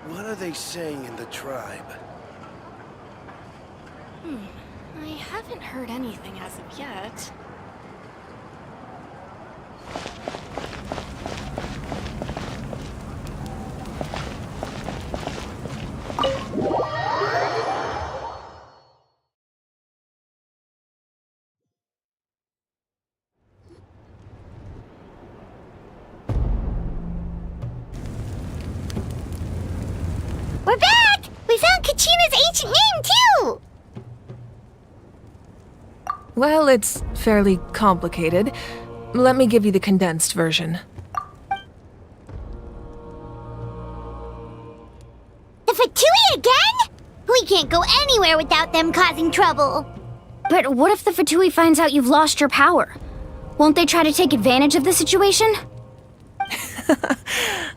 What are they saying in the tribe? I haven't heard anything as of yet. We're back! We found Kachina's ancient name, too! Well, it's fairly complicated. Let me give you the condensed version. The Fatui again? We can't go anywhere without them causing trouble. But what if the Fatui finds out you've lost your power? Won't they try to take advantage of the situation?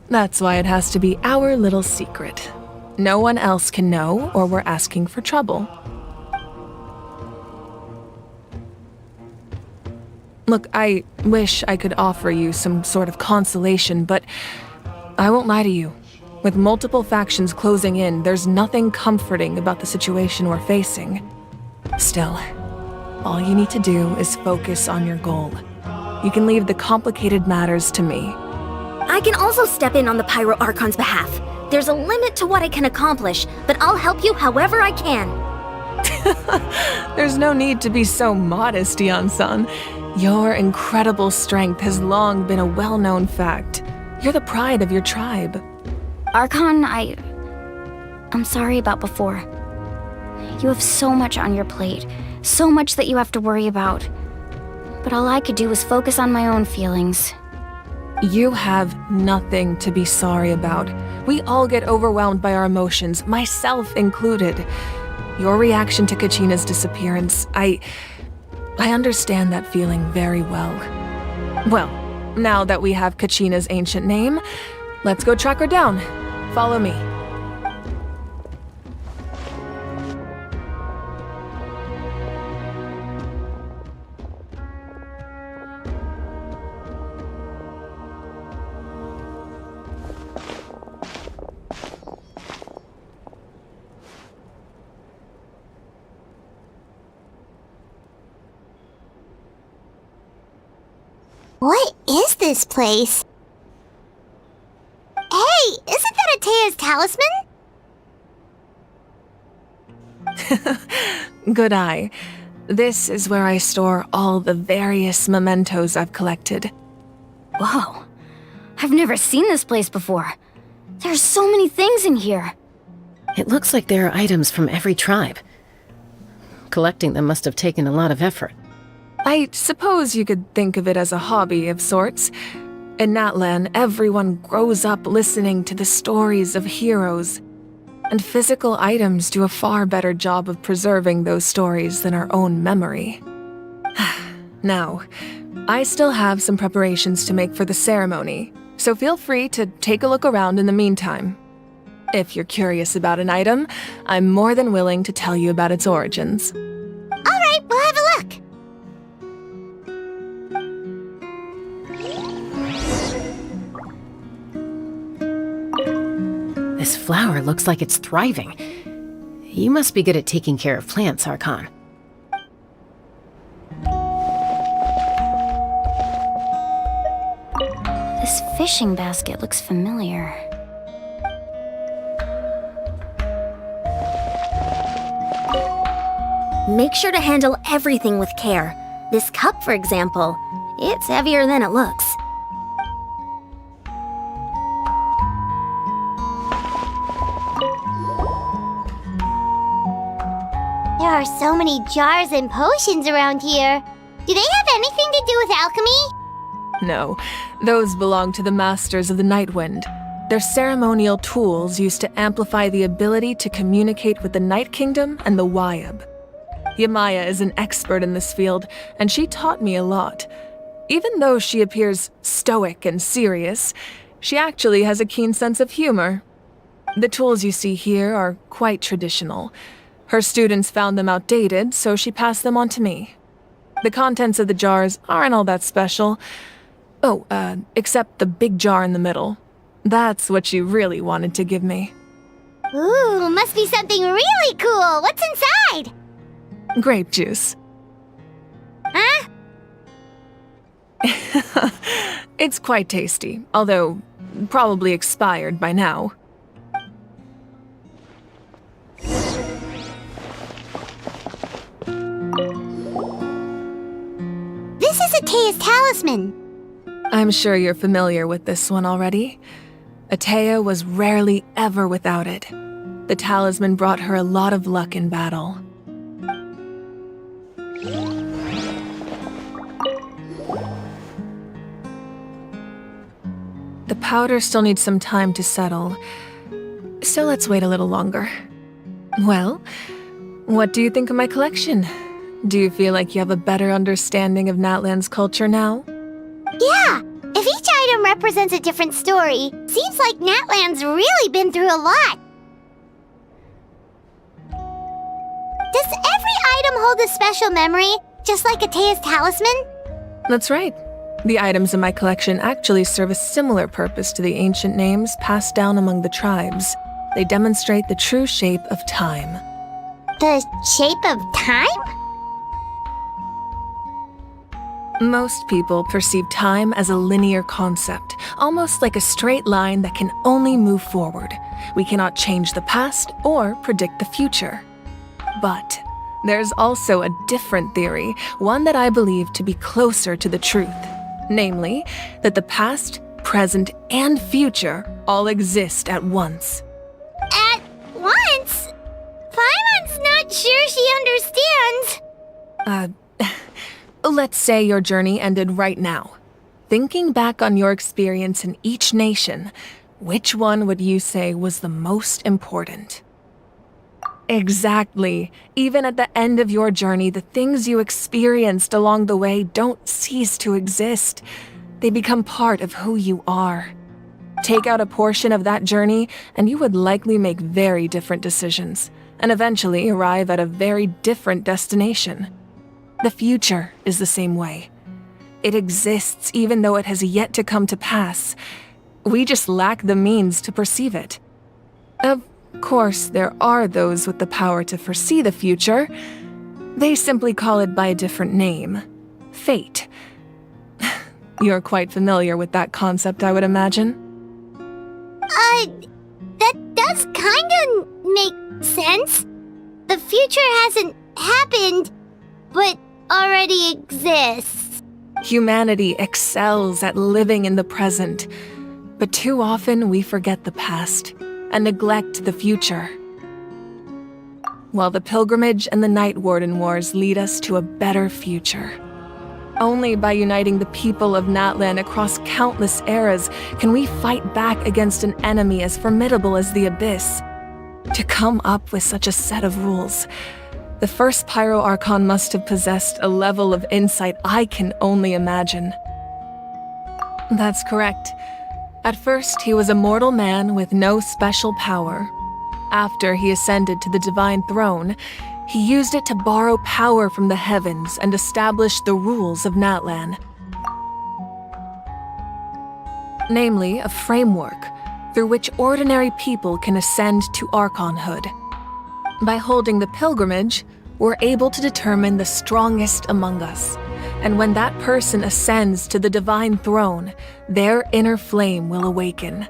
That's why it has to be our little secret. No one else can know, or we're asking for trouble. Look, I wish I could offer you some sort of consolation, but I won't lie to you. With multiple factions closing in, there's nothing comforting about the situation we're facing. Still, all you need to do is focus on your goal. You can leave the complicated matters to me. I can also step in on the Pyro Archon's behalf. There's a limit to what I can accomplish, but I'll help you however I can. There's no need to be so modest, Yan-san. Your incredible strength has long been a well-known fact. You're the pride of your tribe. Archon, I'm sorry about before. You have so much on your plate, so much that you have to worry about. But all I could do was focus on my own feelings. You have nothing to be sorry about. We all get overwhelmed by our emotions, myself included. Your reaction to Kachina's disappearance, I understand that feeling very well. Well, now that we have Kachina's ancient name, let's go track her down. Follow me. What is this place? Hey, isn't that Atea's talisman? Good eye. This is where I store all the various mementos I've collected. Whoa, I've never seen this place before. There's so many things in here. It looks like there are items from every tribe. Collecting them must have taken a lot of effort. I suppose you could think of it as a hobby of sorts. In Natlan, everyone grows up listening to the stories of heroes, and physical items do a far better job of preserving those stories than our own memory. Now, I still have some preparations to make for the ceremony, so feel free to take a look around in the meantime. If you're curious about an item, I'm more than willing to tell you about its origins. All right, we'll have a look. This flower looks like it's thriving. You must be good at taking care of plants, Archon. This fishing basket looks familiar. Make sure to handle everything with care. This cup, for example, it's heavier than it looks. There are so many jars and potions around here. Do they have anything to do with alchemy? No, those belong to the Masters of the Nightwind. They're ceremonial tools used to amplify the ability to communicate with the Night Kingdom and the Wyab. Yamaya is an expert in this field, and she taught me a lot. Even though she appears stoic and serious, she actually has a keen sense of humor. The tools you see here are quite traditional. Her students found them outdated, so she passed them on to me. The contents of the jars aren't all that special. Oh, except the big jar in the middle. That's what she really wanted to give me. Ooh, must be something really cool. What's inside? Grape juice. Huh? It's quite tasty, although probably expired by now. This is Atea's talisman. I'm sure you're familiar with this one already. Atea was rarely ever without it. The talisman brought her a lot of luck in battle. The powder still needs some time to settle, so let's wait a little longer. Well, what do you think of my collection? Do you feel like you have a better understanding of Natlan's culture now? Yeah, if each item represents a different story, seems like Natlan's really been through a lot. Does every item hold a special memory, just like Atea's talisman? That's right. The items in my collection actually serve a similar purpose to the ancient names passed down among the tribes. They demonstrate the true shape of time. The shape of time? Most people perceive time as a linear concept, almost like a straight line that can only move forward. We cannot change the past or predict the future. But there's also a different theory, one that I believe to be closer to the truth. Namely, that the past, present, and future all exist at once. At once? Paimon's not sure she understands. Let's say your journey ended right now. Thinking back on your experience in each nation, which one would you say was the most important? Exactly. Even at the end of your journey, the things you experienced along the way don't cease to exist. They become part of who you are. Take out a portion of that journey, and you would likely make very different decisions, and eventually arrive at a very different destination. The future is the same way. It exists even though it has yet to come to pass. We just lack the means to perceive it. Of course, there are those with the power to foresee the future. They simply call it by a different name. Fate. You're quite familiar with that concept, I would imagine. That does kinda make sense. The future hasn't happened, but already exists. Humanity excels at living in the present, but too often we forget the past and neglect the future. While the pilgrimage and the Night Warden Wars lead us to a better future. Only by uniting the people of Natlan across countless eras can we fight back against an enemy as formidable as the Abyss. To come up with such a set of rules, the first Pyro Archon must have possessed a level of insight I can only imagine. That's correct. At first, he was a mortal man with no special power. After he ascended to the divine throne, he used it to borrow power from the heavens and establish the rules of Natlan. Namely, a framework through which ordinary people can ascend to Archonhood. By holding the pilgrimage, we're able to determine the strongest among us. And when that person ascends to the divine throne, their inner flame will awaken.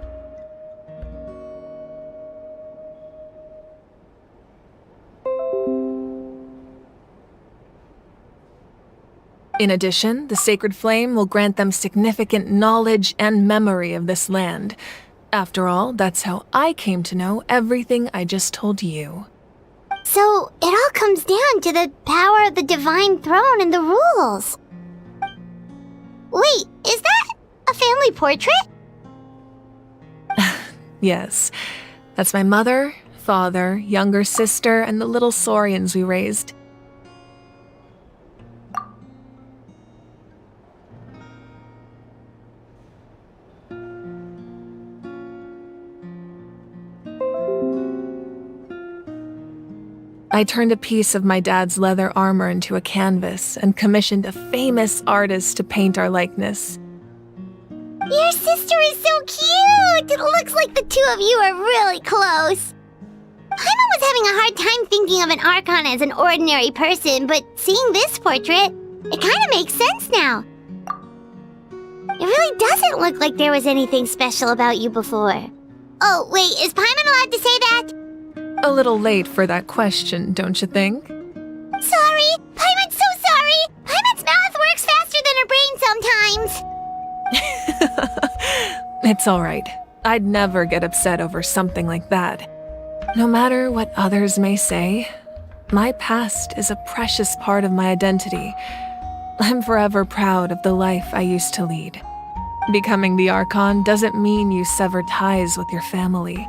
In addition, the sacred flame will grant them significant knowledge and memory of this land. After all, that's how I came to know everything I just told you. So, it all comes down to the power of the divine throne and the rules. Wait, is that a family portrait? Yes, that's my mother, father, younger sister, and the little saurians we raised. I turned a piece of my dad's leather armor into a canvas and commissioned a famous artist to paint our likeness. Your sister is so cute! It looks like the two of you are really close. Paimon was having a hard time thinking of an Archon as an ordinary person, but seeing this portrait, it kind of makes sense now. It really doesn't look like there was anything special about you before. Oh, wait, is Paimon allowed to say that? A little late for that question, don't you think? Sorry! Paimon's so sorry! Paimon's mouth works faster than her brain sometimes! It's all right. I'd never get upset over something like that. No matter what others may say, my past is a precious part of my identity. I'm forever proud of the life I used to lead. Becoming the Archon doesn't mean you sever ties with your family.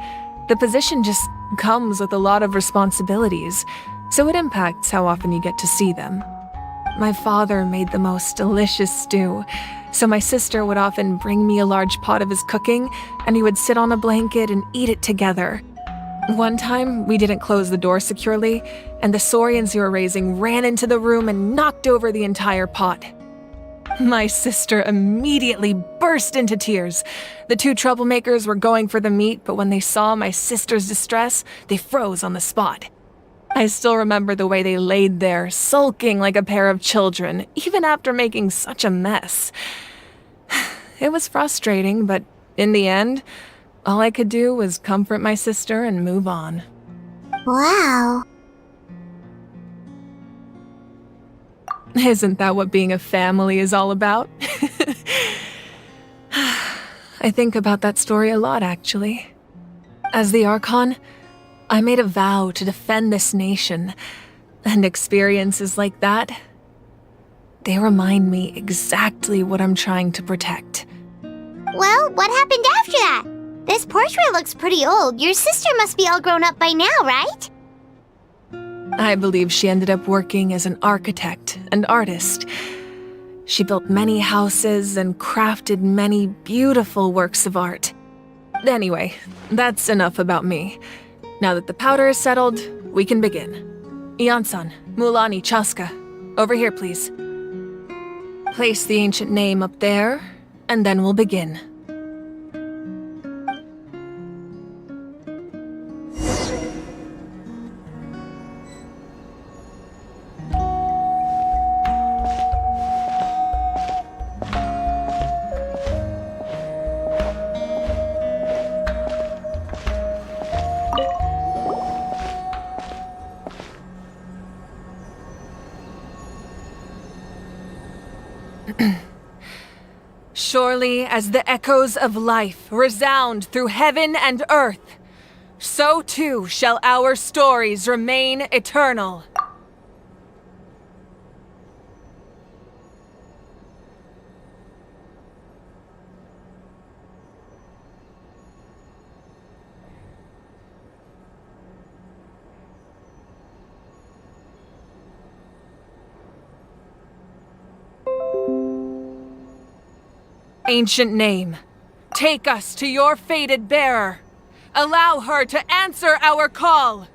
The position just comes with a lot of responsibilities, so it impacts how often you get to see them. My father made the most delicious stew, so my sister would often bring me a large pot of his cooking, and we would sit on a blanket and eat it together. One time, we didn't close the door securely, and the Saurians you were raising ran into the room and knocked over the entire pot. My sister immediately burst into tears. The two troublemakers were going for the meat, but when they saw my sister's distress, they froze on the spot. I still remember the way they laid there, sulking like a pair of children, even after making such a mess. It was frustrating, but in the end, all I could do was comfort my sister and move on. Wow. Isn't that what being a family is all about? I think about that story a lot, actually. As the Archon, I made a vow to defend this nation, and experiences like that, they remind me exactly what I'm trying to protect. Well, what happened after that? This portrait looks pretty old. Your sister must be all grown up by now, right? I believe she ended up working as an architect and artist. She built many houses and crafted many beautiful works of art. Anyway, that's enough about me. Now that the powder is settled, we can begin. Ian-san, Mulani, Chaska, over here, please. Place the ancient name up there, and then we'll begin. Surely as the echoes of life resound through heaven and earth, so too shall our stories remain eternal. Ancient name, take us to your fated bearer. Allow her to answer our call.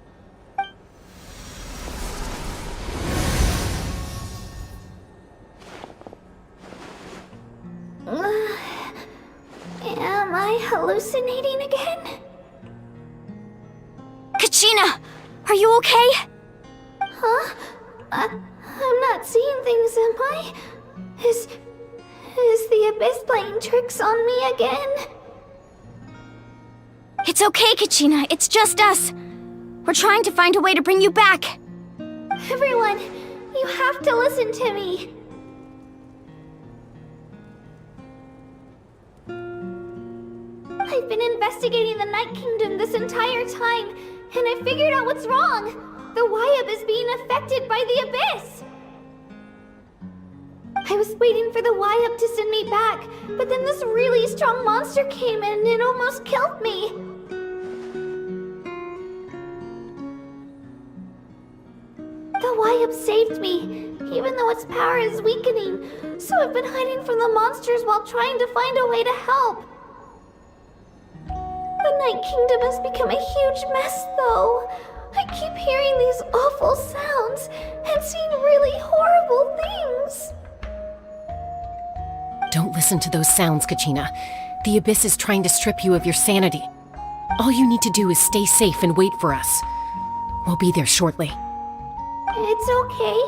Am I hallucinating again? Kachina, are you okay? Huh? I'm not seeing things, am I? Is the Abyss playing tricks on me again? It's okay, Kachina. It's just us. We're trying to find a way to bring you back. Everyone, you have to listen to me. I've been investigating the Night Kingdom this entire time, and I figured out what's wrong. The Wyab is being affected by the Abyss. I was waiting for the Wyab to send me back, but then this really strong monster came in and it almost killed me. The Wyab saved me, even though its power is weakening, so I've been hiding from the monsters while trying to find a way to help. The Night Kingdom has become a huge mess, though. I keep hearing these awful sounds and seeing really horrible things. Don't listen to those sounds, Kachina. The Abyss is trying to strip you of your sanity. All you need to do is stay safe and wait for us. We'll be there shortly. It's okay.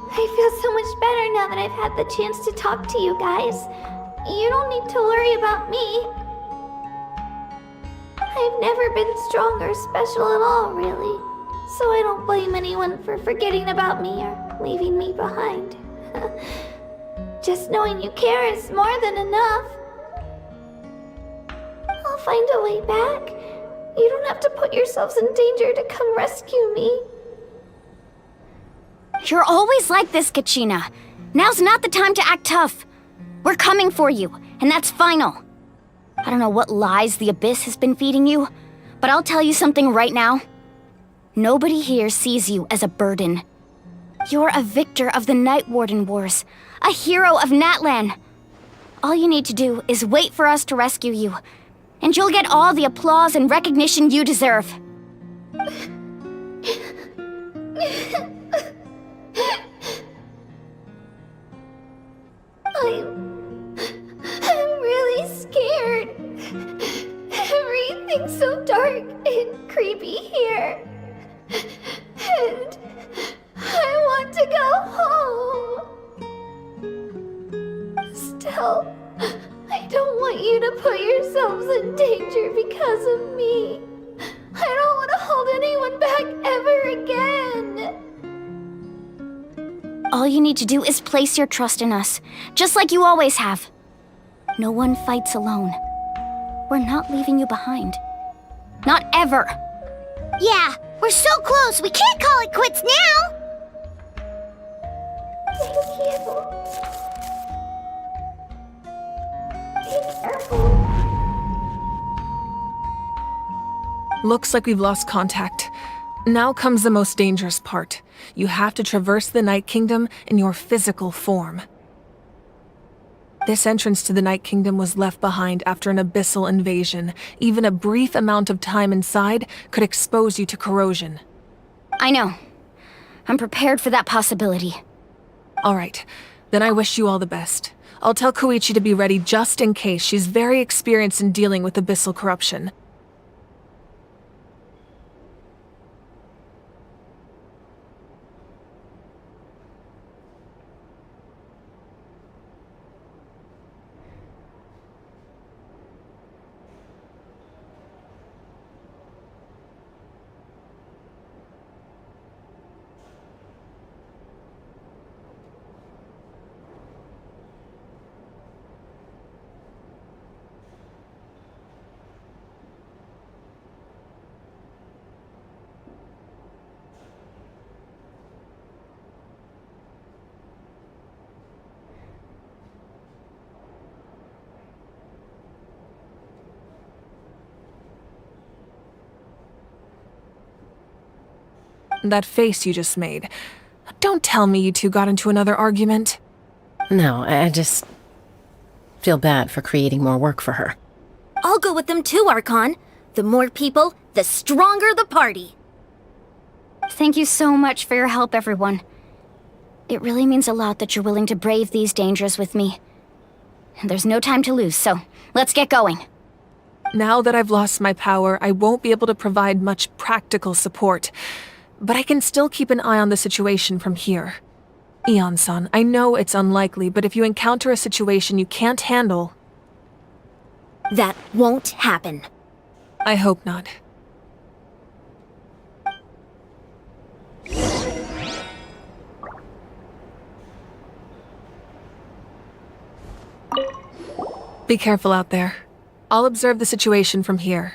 I feel so much better now that I've had the chance to talk to you guys. You don't need to worry about me. I've never been strong or special at all, really. So I don't blame anyone for forgetting about me or leaving me behind. Just knowing you care is more than enough. I'll find a way back. You don't have to put yourselves in danger to come rescue me. You're always like this, Kachina. Now's not the time to act tough. We're coming for you, and that's final. I don't know what lies the Abyss has been feeding you, but I'll tell you something right now. Nobody here sees you as a burden. You're a victor of the Night Warden Wars, a hero of Natlan. All you need to do is wait for us to rescue you, and you'll get all the applause and recognition you deserve. I'm really scared. Everything's so dark and creepy here. And I want to go home. Still, I don't want you to put yourselves in danger because of me. I don't want to hold anyone back ever again. All you need to do is place your trust in us, just like you always have. No one fights alone. We're not leaving you behind. Not ever. Yeah, we're so close, we can't call it quits now! Thank you. Be careful. Looks like we've lost contact. Now comes the most dangerous part. You have to traverse the Night Kingdom in your physical form. This entrance to the Night Kingdom was left behind after an abyssal invasion. Even a brief amount of time inside could expose you to corrosion. I know. I'm prepared for that possibility. All right, then I wish you all the best. I'll tell Koichi to be ready just in case. She's very experienced in dealing with abyssal corruption. That face you just made. Don't tell me you two got into another argument. No, I just feel bad for creating more work for her. I'll go with them too, Archon. The more people, the stronger the party. Thank you so much for your help, everyone. It really means a lot that you're willing to brave these dangers with me. There's no time to lose, so let's get going. Now that I've lost my power, I won't be able to provide much practical support. But I can still keep an eye on the situation from here. Eon-san, I know it's unlikely, but if you encounter a situation you can't handle... That won't happen. I hope not. Be careful out there. I'll observe the situation from here.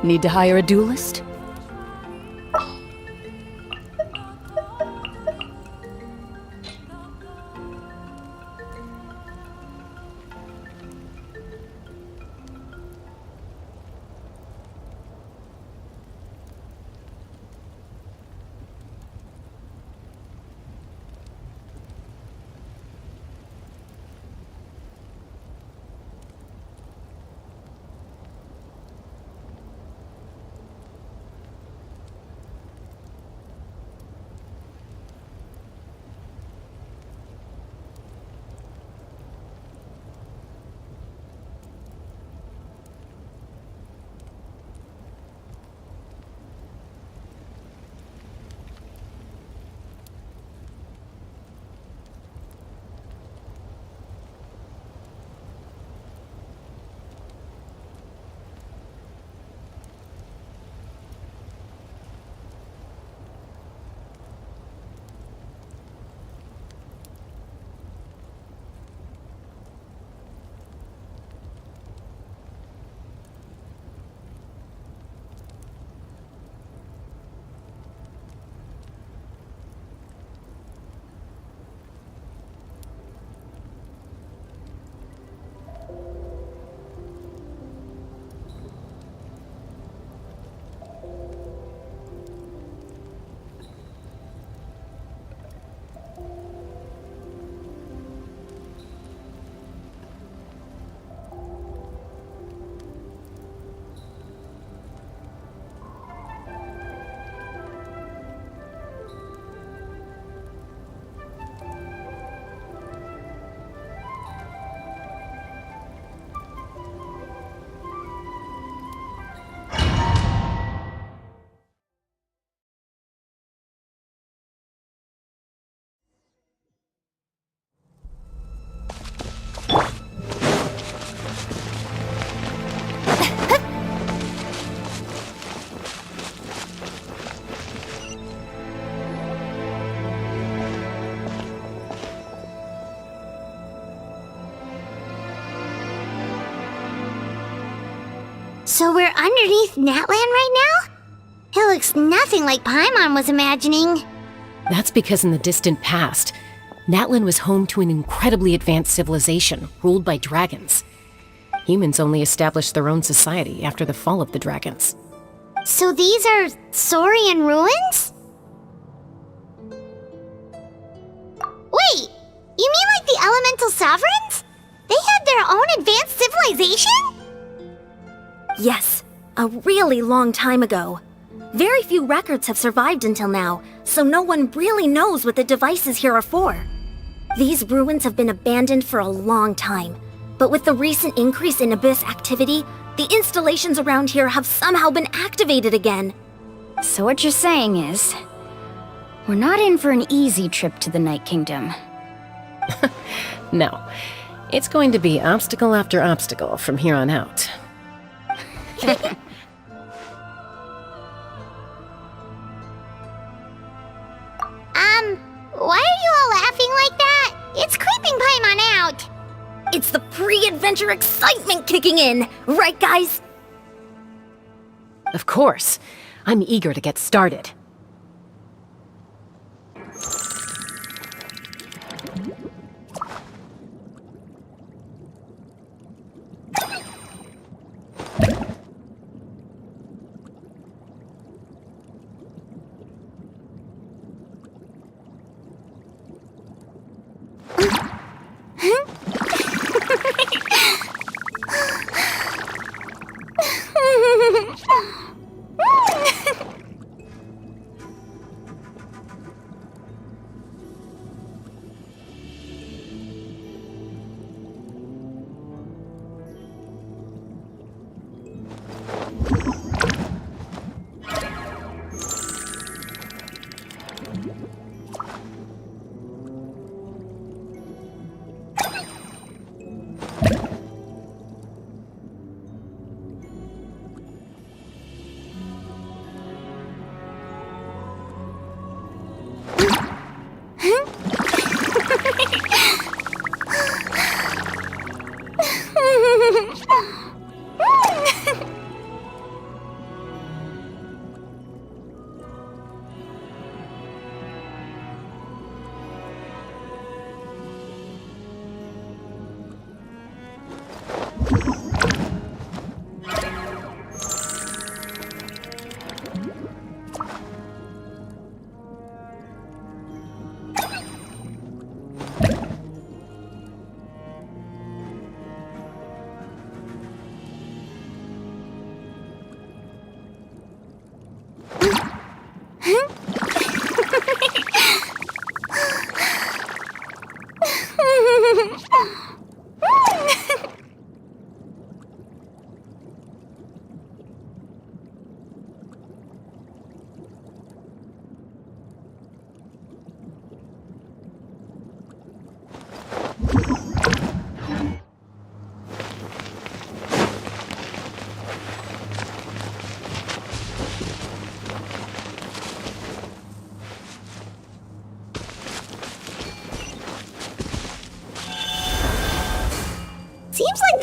Need to hire a duelist? So we're underneath Natlan right now? It looks nothing like Paimon was imagining. That's because in the distant past, Natlan was home to an incredibly advanced civilization ruled by dragons. Humans only established their own society after the fall of the dragons. So these are Saurian ruins? Wait, you mean like the elemental sovereigns? They had their own advanced civilization? Yes, a really long time ago. Very few records have survived until now, so no one really knows what the devices here are for. These ruins have been abandoned for a long time, but with the recent increase in Abyss activity, the installations around here have somehow been activated again. So what you're saying is, we're not in for an easy trip to the Night Kingdom. No, it's going to be obstacle after obstacle from here on out. Why are you all laughing like that? It's creeping Paimon out. It's the pre-adventure excitement kicking in, right guys? Of course. I'm eager to get started.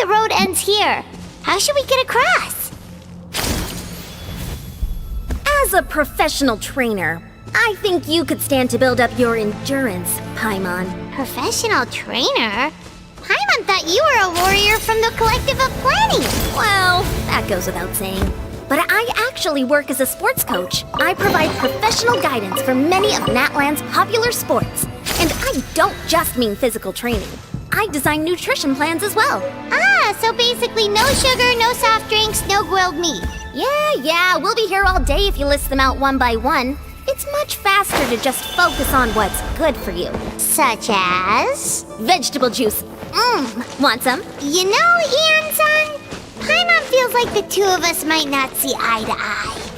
the road ends here. How should we get across? As a professional trainer, I think you could stand to build up your endurance, Paimon. Professional trainer? Paimon thought you were a warrior from the Collective of Plenty. Well, that goes without saying. But I actually work as a sports coach. I provide professional guidance for many of Natlan's popular sports. And I don't just mean physical training. I design nutrition plans as well. Ah, so basically no sugar, no soft drinks, no grilled meat. Yeah, we'll be here all day if you list them out one by one. It's much faster to just focus on what's good for you. Such as? Vegetable juice. Want some? You know, Ian-san, Paimon feels like the two of us might not see eye to eye.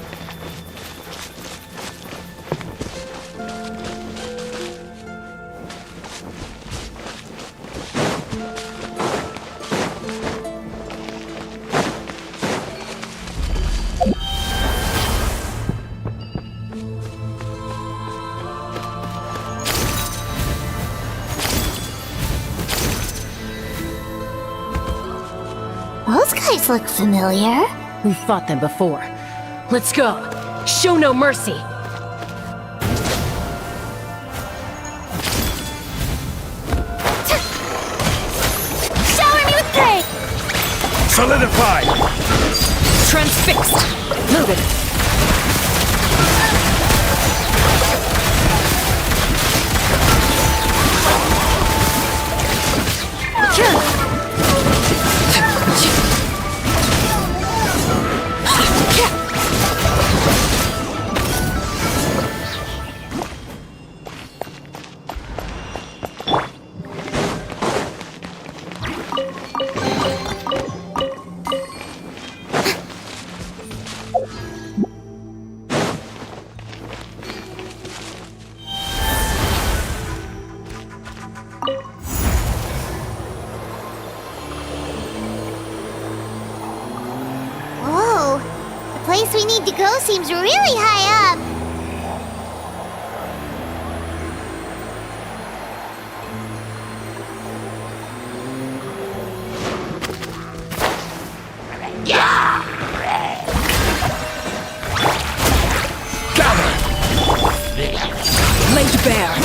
Those guys look familiar. We've fought them before. Let's go. Show no mercy. Shower me with praise! Solidify! Transfixed. Loaded. Whoa, the place we need to go seems really high up. Laid bare.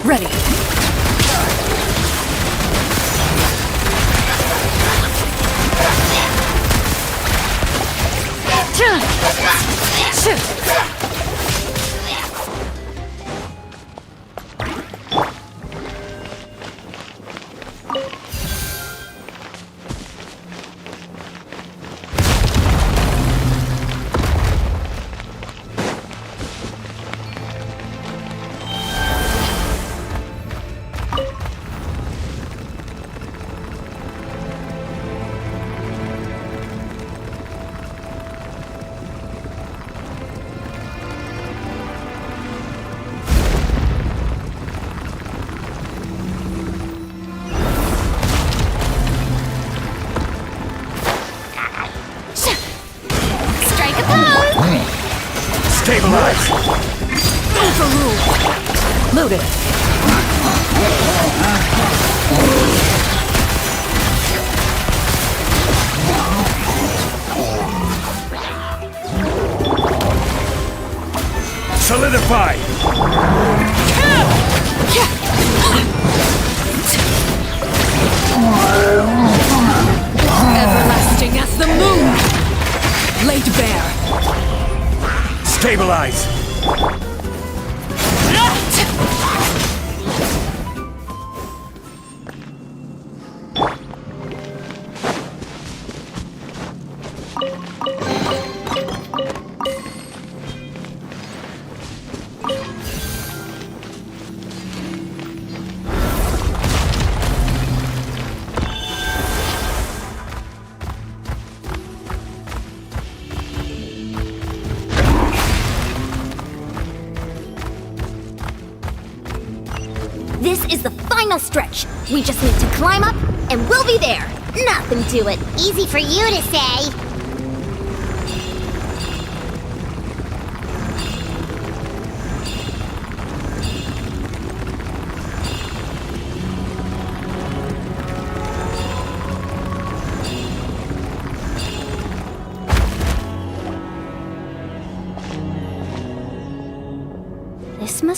Ready. Stabilize! Overruled. Loaded. Solidify! Everlasting as the moon. Laid bare. Stabilize! This is the final stretch. We just need to climb up, and we'll be there. Nothing to it. Easy for you to say.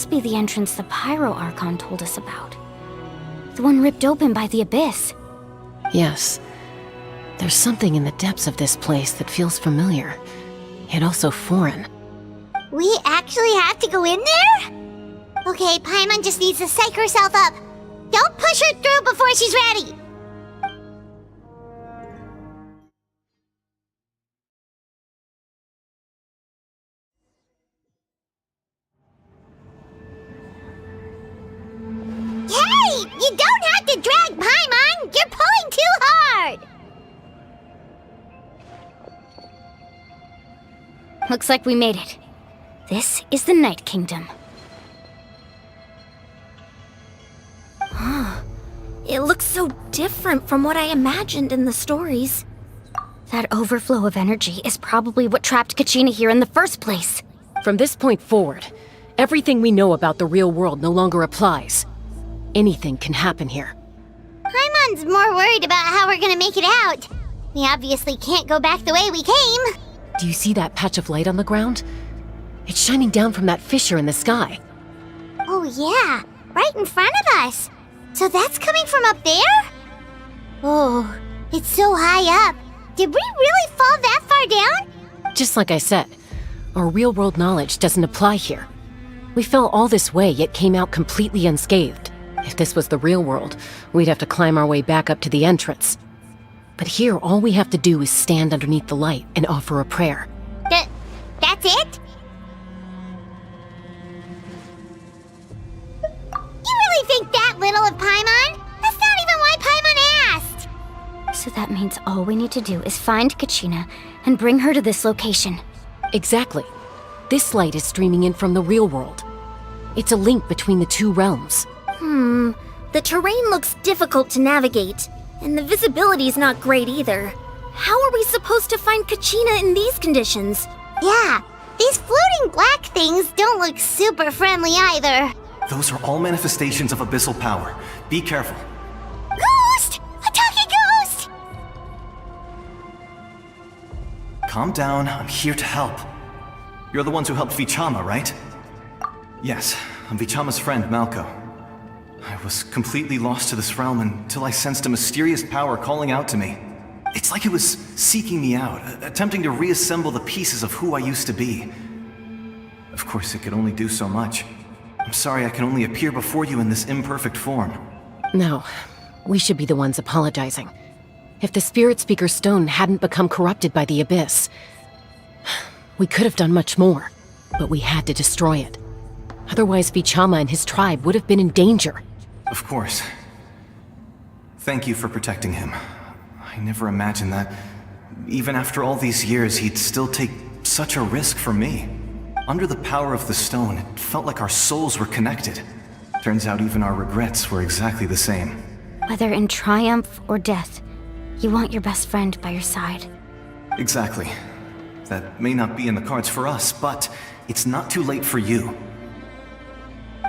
must be the entrance the Pyro Archon told us about. The one ripped open by the Abyss. Yes. There's something in the depths of this place that feels familiar, yet also foreign. We actually have to go in there? Okay, Paimon just needs to psych herself up. Don't push her through before she's ready. Hey! You don't have to drag Paimon! You're pulling too hard! Looks like we made it. This is the Night Kingdom. It looks so different from what I imagined in the stories. That overflow of energy is probably what trapped Kachina here in the first place. From this point forward, everything we know about the real world no longer applies. Anything can happen here. Paimon's more worried about how we're gonna make it out. We obviously can't go back the way we came. Do you see that patch of light on the ground? It's shining down from that fissure in the sky. Oh yeah, right in front of us. So that's coming from up there? Oh, it's so high up. Did we really fall that far down? Just like I said, our real-world knowledge doesn't apply here. We fell all this way, yet came out completely unscathed. If this was the real world, we'd have to climb our way back up to the entrance. But here, all we have to do is stand underneath the light and offer a prayer. That's it? You really think that little of Paimon? That's not even why Paimon asked! So that means all we need to do is find Kachina and bring her to this location. Exactly. This light is streaming in from the real world. It's a link between the two realms. The terrain looks difficult to navigate, and the visibility's not great either. How are we supposed to find Kachina in these conditions? Yeah, these floating black things don't look super friendly either. Those are all manifestations of abyssal power. Be careful. Ghost! A talking ghost! Calm down, I'm here to help. You're the ones who helped Vichama, right? Yes, I'm Vichama's friend, Malco. I was completely lost to this realm until I sensed a mysterious power calling out to me. It's like it was seeking me out, attempting to reassemble the pieces of who I used to be. Of course, it could only do so much. I'm sorry I can only appear before you in this imperfect form. No, we should be the ones apologizing. If the Spirit Speaker Stone hadn't become corrupted by the Abyss, we could have done much more, but we had to destroy it. Otherwise, Vichama and his tribe would have been in danger. Of course. Thank you for protecting him. I never imagined that, even after all these years, he'd still take such a risk for me. Under the power of the stone, it felt like our souls were connected. Turns out even our regrets were exactly the same. Whether in triumph or death, you want your best friend by your side. Exactly. That may not be in the cards for us, but it's not too late for you.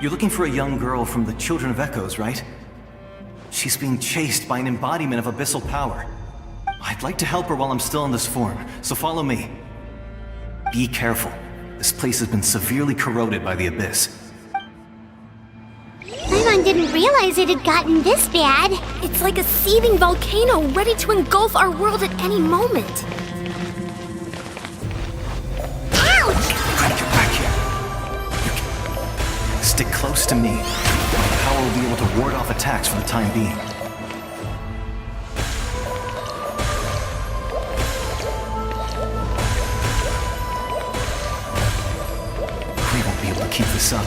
You're looking for a young girl from the Children of Echoes, right? She's being chased by an embodiment of abyssal power. I'd like to help her while I'm still in this form, so follow me. Be careful. This place has been severely corroded by the Abyss. Paimon didn't realize it had gotten this bad. It's like a seething volcano ready to engulf our world at any moment. Ouch! Try to get back here. Stick close to me. My power will be able to ward off attacks for the time being. We won't be able to keep this up.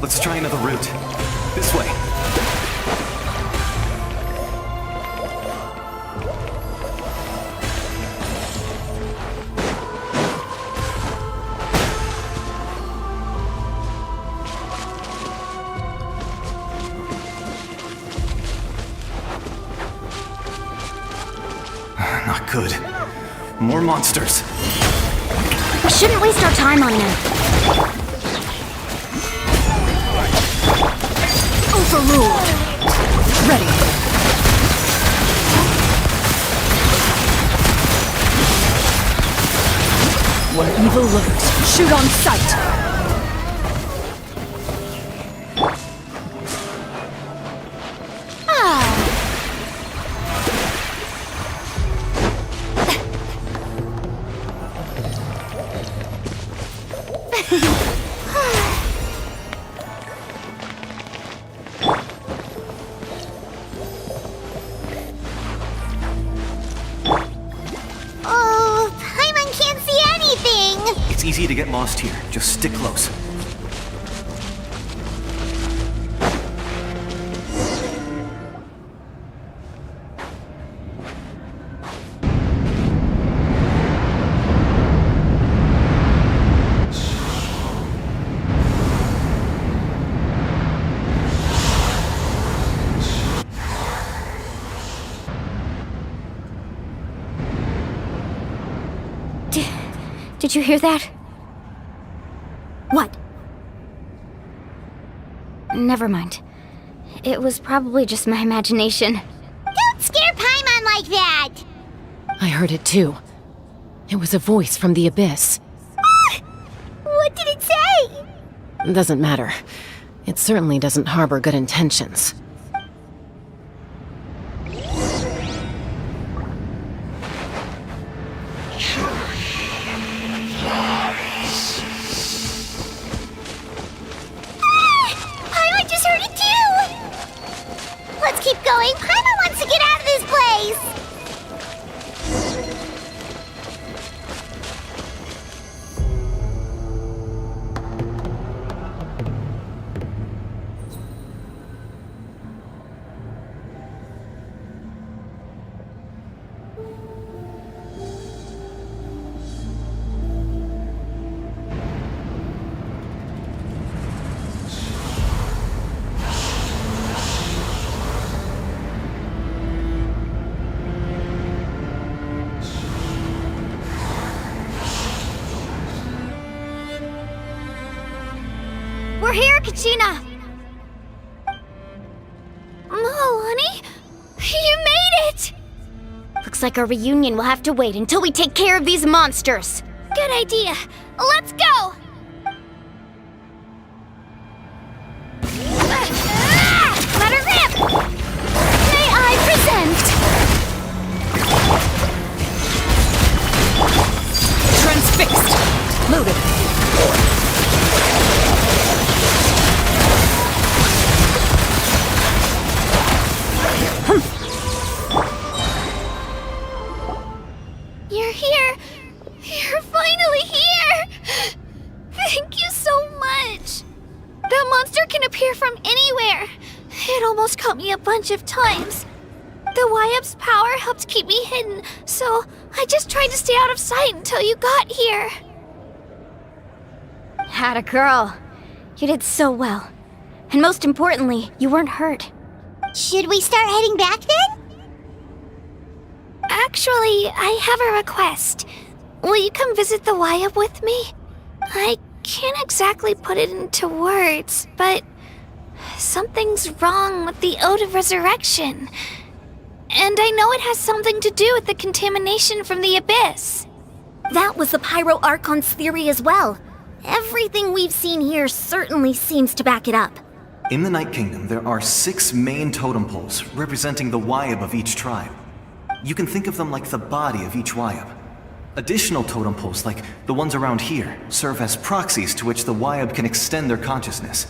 Let's try another route. This way. Not good. More monsters. We shouldn't waste our time on them. Overruled. Ready. Where evil lurks, shoot on sight! easy to get lost here. Just stick close. Did you hear that? What? Never mind. It was probably just my imagination. Don't scare Paimon like that! I heard it too. It was a voice from the abyss. What did it say? Doesn't matter. It certainly doesn't harbor good intentions. Paimon just heard it too! Let's keep going. Paimon wants to get out of this place! We're here, Kachina! Oh, honey? You made it! Looks like our reunion will have to wait until we take care of these monsters. Good idea. Let's go! Let her rip! May I present? Transfixed! Loaded! You're here! You're finally here! Thank you so much! That monster can appear from anywhere. It almost caught me a bunch of times. The Wyap's power helped keep me hidden, so I just tried to stay out of sight until you got here. Atta girl. You did so well. And most importantly, you weren't hurt. Should we start heading back then? Actually, I have a request. Will you come visit the Wyap with me? I can't exactly put it into words, but something's wrong with the Ode of Resurrection. And I know it has something to do with the contamination from the Abyss. That was the Pyro Archon's theory as well. Everything we've seen here certainly seems to back it up. In the Night Kingdom, there are 6 main totem poles representing the Wyap of each tribe. You can think of them like the body of each Wyap. Additional totem poles, like the ones around here, serve as proxies to which the Wyap can extend their consciousness.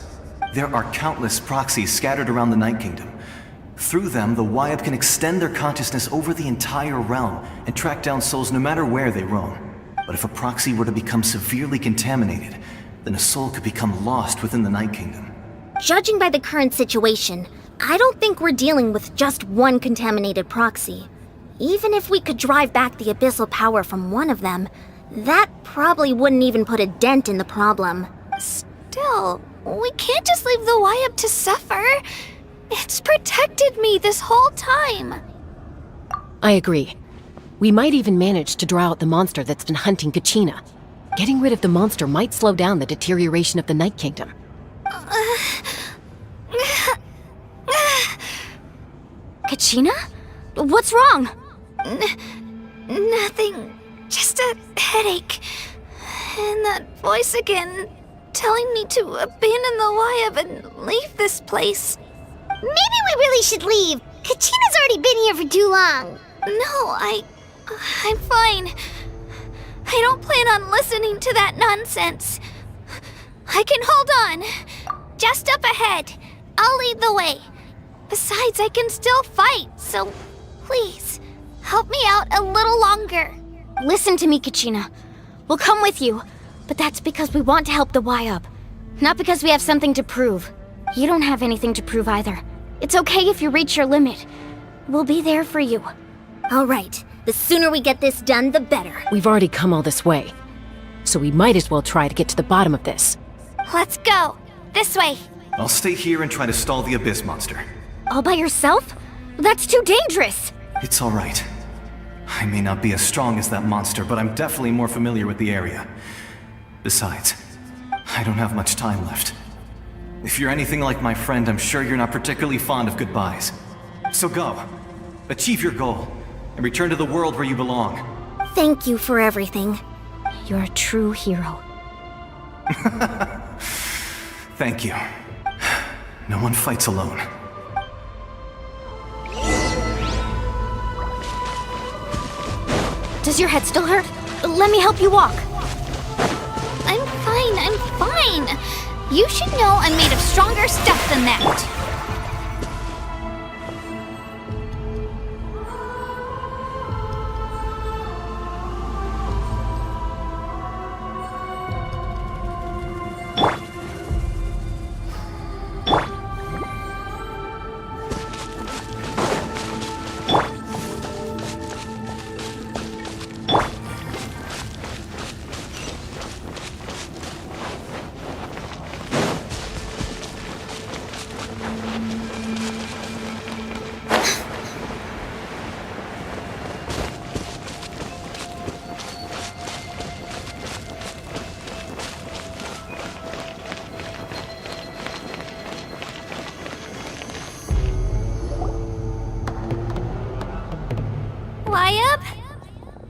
There are countless proxies scattered around the Night Kingdom. Through them, the Wyap can extend their consciousness over the entire realm and track down souls no matter where they roam. But if a proxy were to become severely contaminated, then a soul could become lost within the Night Kingdom. Judging by the current situation, I don't think we're dealing with just one contaminated proxy. Even if we could drive back the abyssal power from one of them, that probably wouldn't even put a dent in the problem. Still, we can't just leave the Wyap to suffer. It's protected me this whole time. I agree. We might even manage to draw out the monster that's been hunting Kachina. Getting rid of the monster might slow down the deterioration of the Night Kingdom. Kachina? What's wrong? Nothing. Just a headache. And that voice again, telling me to abandon the Wyap and leave this place. Maybe we really should leave. Kachina's already been here for too long. No, I'm fine. I don't plan on listening to that nonsense. I can hold on. Just up ahead. I'll lead the way. Besides, I can still fight, so please, help me out a little longer. Listen to me, Kachina. We'll come with you. But that's because we want to help the Y-Up. Not because we have something to prove. You don't have anything to prove either. It's okay if you reach your limit. We'll be there for you. All right. The sooner we get this done, the better. We've already come all this way, so we might as well try to get to the bottom of this. Let's go. This way. I'll stay here and try to stall the Abyss monster. All by yourself? That's too dangerous! It's alright. I may not be as strong as that monster, but I'm definitely more familiar with the area. Besides, I don't have much time left. If you're anything like my friend, I'm sure you're not particularly fond of goodbyes. So go. Achieve your goal, and return to the world where you belong. Thank you for everything. You're a true hero. Thank you. No one fights alone. Does your head still hurt? Let me help you walk. I'm fine. You should know I'm made of stronger stuff than that.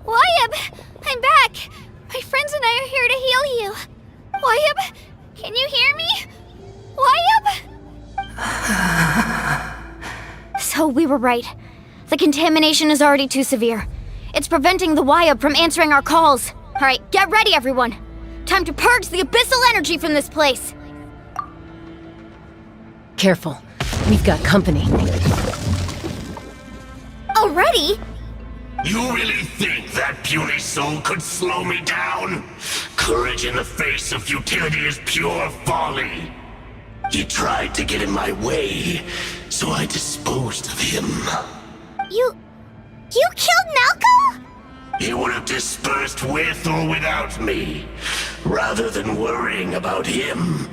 Y-Up, I'm back. My friends and I are here to heal you. Y-Up, can you hear me? Y-Up? So we were right. The contamination is already too severe. It's preventing the Y-Up from answering our calls. Alright, get ready everyone. Time to purge the abyssal energy from this place. Careful. We've got company. Already? You really think that puny soul could slow me down? Courage in the face of futility is pure folly. He tried to get in my way, so I disposed of him. You killed Malco? He would have dispersed with or without me. Rather than worrying about him,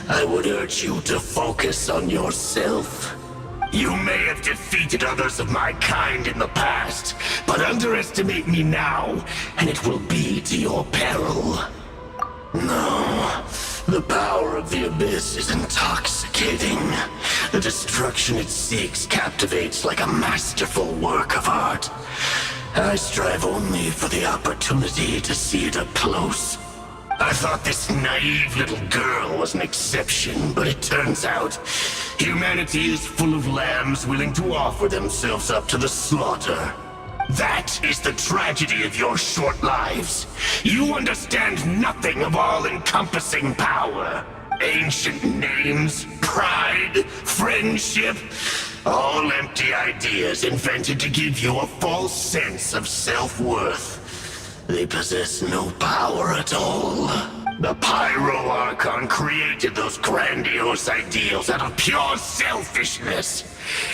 I would urge you to focus on yourself. You may have defeated others of my kind in the past, but underestimate me now, and it will be to your peril. No, the power of the Abyss is intoxicating. The destruction it seeks captivates like a masterful work of art. I strive only for the opportunity to see it up close. I thought this naive little girl was an exception, but it turns out humanity is full of lambs willing to offer themselves up to the slaughter. That is the tragedy of your short lives. You understand nothing of all-encompassing power. Ancient names, pride, friendship, all empty ideas invented to give you a false sense of self-worth. They possess no power at all. The Pyro Archon created those grandiose ideals out of pure selfishness.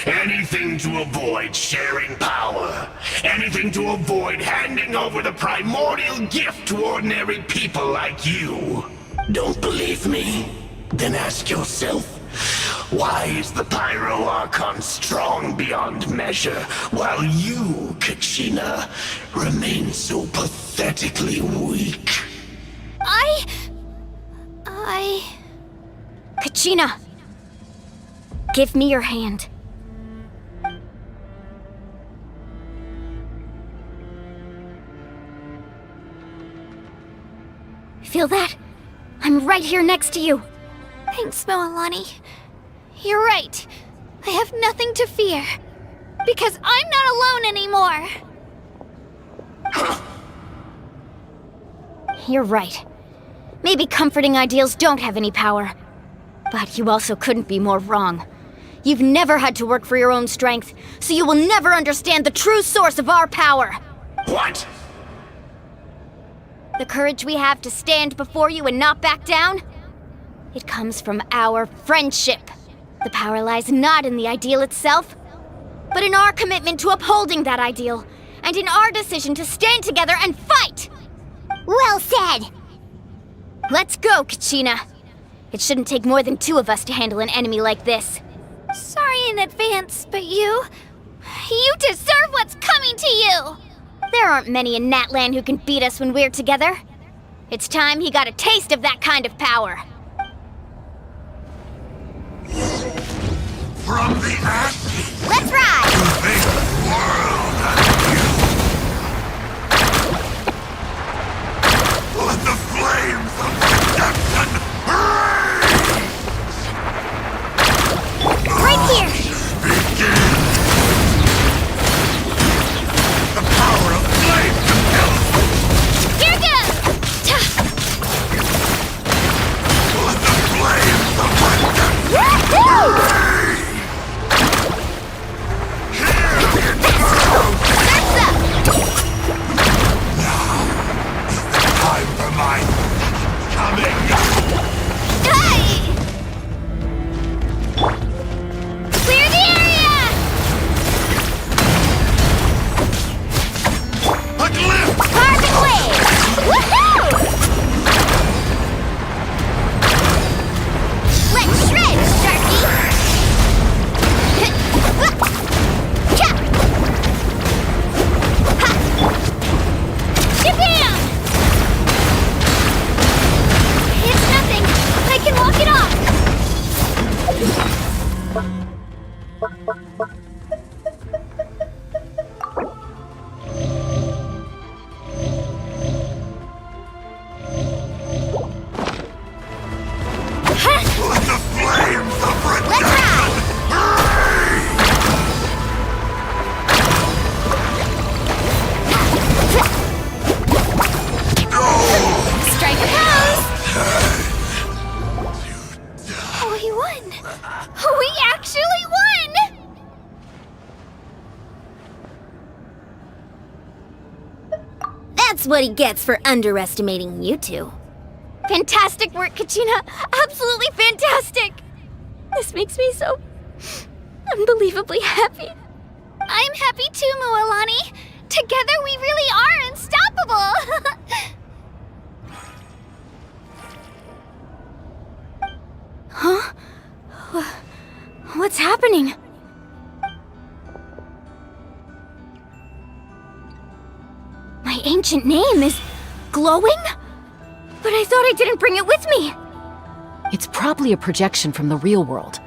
Anything to avoid sharing power. Anything to avoid handing over the primordial gift to ordinary people like you. Don't believe me? Then ask yourself, why is the Pyro Archon strong beyond measure, while you, Kachina, remain so pathetically weak? Kachina! Give me your hand. Feel that? I'm right here next to you. Thanks, Moalani. You're right. I have nothing to fear. Because I'm not alone anymore. You're right. Maybe comforting ideals don't have any power. But you also couldn't be more wrong. You've never had to work for your own strength, so you will never understand the true source of our power. What? The courage we have to stand before you and not back down? It comes from our friendship. The power lies not in the ideal itself, but in our commitment to upholding that ideal, and in our decision to stand together and fight! Well said! Let's go, Kachina. It shouldn't take more than 2 of us to handle an enemy like this. Sorry in advance, but you deserve what's coming to you! There aren't many in Natlan who can beat us when we're together. It's time he got a taste of that kind of power. From the ashes Let's ride! to make the world anew. Let the flames of redemption rage! Right here! Begin! The power of flame compels me! Here goes! Let the flames of redemption Woohoo! rage! Here it burns! That's up! Time for my coming! Hey! Clear the area! A glimpse! Carbon wave! Woohoo! Let's shred, Sharky! Japan! It's nothing. I can walk it off. Let the flames of Let's redemption ride! Strike a pose. We won! We actually won! That's what he gets for underestimating you two. Fantastic work, Kachina. Absolutely fantastic. This makes me so unbelievably happy. I'm happy too, Mualani. Together we really are unstoppable! Huh? What's happening? My ancient name is glowing? But I thought I didn't bring it with me. It's probably a projection from the real world.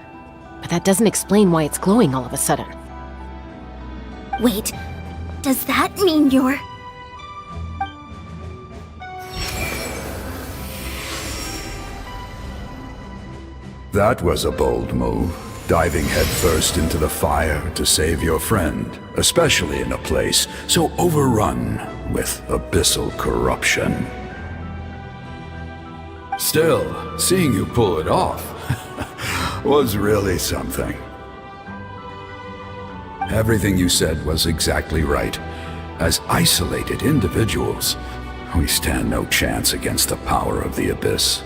But that doesn't explain why it's glowing all of a sudden. Wait, does that mean you're... That was a bold move, diving headfirst into the fire to save your friend, especially in a place so overrun with abyssal corruption. Still, seeing you pull it off was really something. Everything you said was exactly right. As isolated individuals, we stand no chance against the power of the Abyss.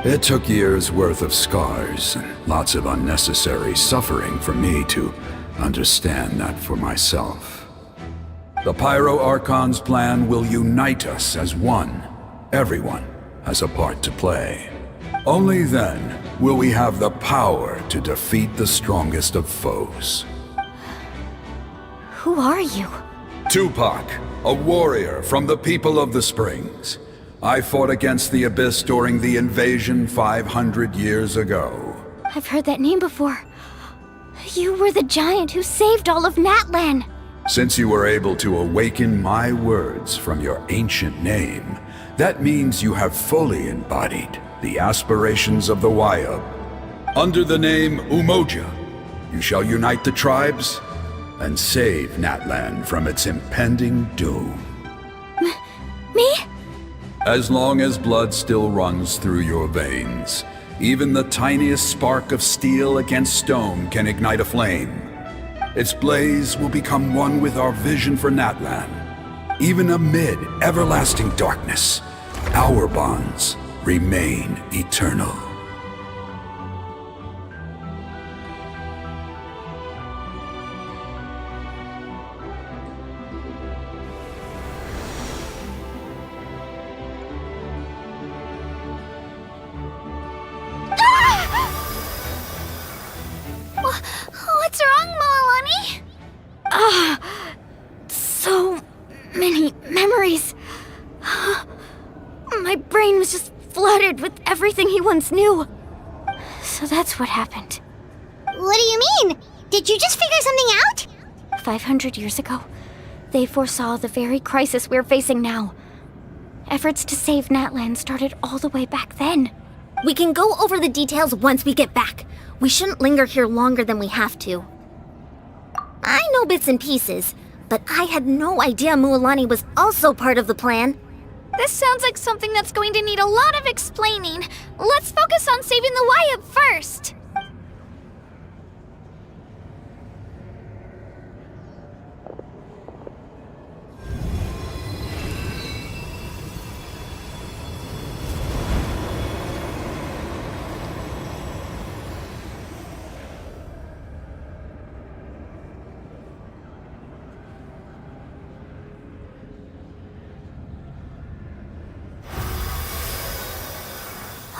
It took years' worth of scars and lots of unnecessary suffering for me to understand that for myself. The Pyro Archon's plan will unite us as one. Everyone has a part to play. Only then will we have the power to defeat the strongest of foes. Who are you? Tupac, a warrior from the people of the Springs. I fought against the Abyss during the invasion 500 years ago. I've heard that name before. You were the giant who saved all of Natlan. Since you were able to awaken my words from your ancient name, that means you have fully embodied the aspirations of the Wayab. Under the name Umoja, you shall unite the tribes and save Natlan from its impending doom. Me? As long as blood still runs through your veins, even the tiniest spark of steel against stone can ignite a flame. Its blaze will become one with our vision for Natlan. Even amid everlasting darkness, our bonds remain eternal. What's wrong, Moalani? So many memories. My brain was just flooded with everything he once knew. So that's what happened. What do you mean? Did you just figure something out? 500 years ago, they foresaw the very crisis we're facing now. Efforts to save Natlan started all the way back then. We can go over the details once we get back. We shouldn't linger here longer than we have to. I know bits and pieces, but I had no idea Mualani was also part of the plan. This sounds like something that's going to need a lot of explaining. Let's focus on saving the Wyatt first.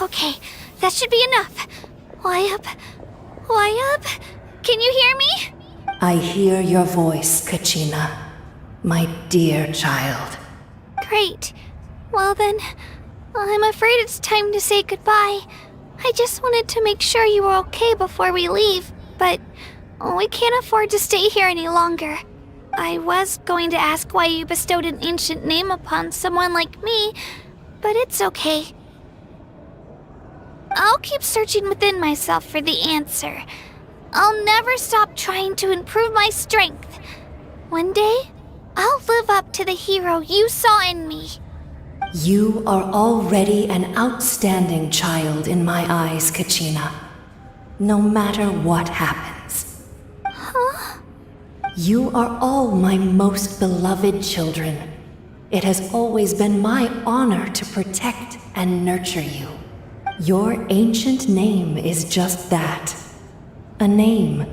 Okay, that should be enough. Wyatt? Can you hear me? I hear your voice, Kachina, my dear child. Great. Well then, I'm afraid it's time to say goodbye. I just wanted to make sure you were okay before we leave, but we can't afford to stay here any longer. I was going to ask why you bestowed an ancient name upon someone like me, but it's okay. I'll keep searching within myself for the answer. I'll never stop trying to improve my strength. One day, I'll live up to the hero you saw in me. You are already an outstanding child in my eyes, Kachina. No matter what happens. Huh? You are all my most beloved children. It has always been my honor to protect and nurture you. Your ancient name is just that. A name.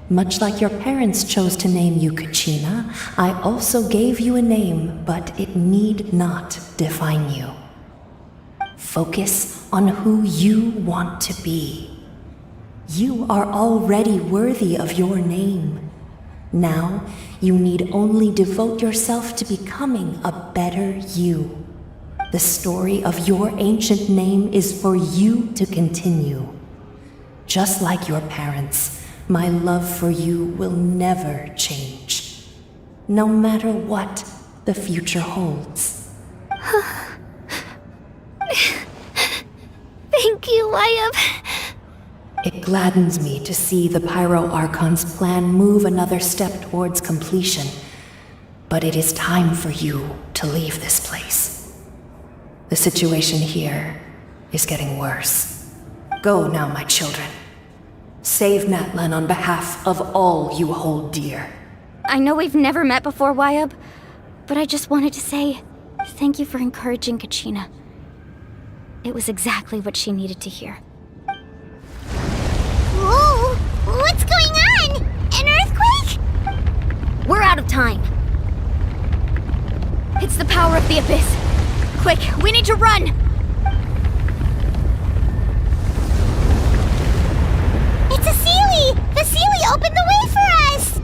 Much like your parents chose to name you Kachina, I also gave you a name, but it need not define you. Focus on who you want to be. You are already worthy of your name. Now, you need only devote yourself to becoming a better you. The story of your ancient name is for you to continue. Just like your parents, my love for you will never change. No matter what the future holds. Thank you, Wyatt. It gladdens me to see the Pyro Archon's plan move another step towards completion. But it is time for you to leave this place. The situation here is getting worse. Go now, my children. Save Natlan on behalf of all you hold dear. I know we've never met before, Wyatt, but I just wanted to say thank you for encouraging Kachina. It was exactly what she needed to hear. Whoa! What's going on? An earthquake? We're out of time. It's the power of the Abyss. Quick, we need to run! It's a Sealy! The Sealy opened the way for us!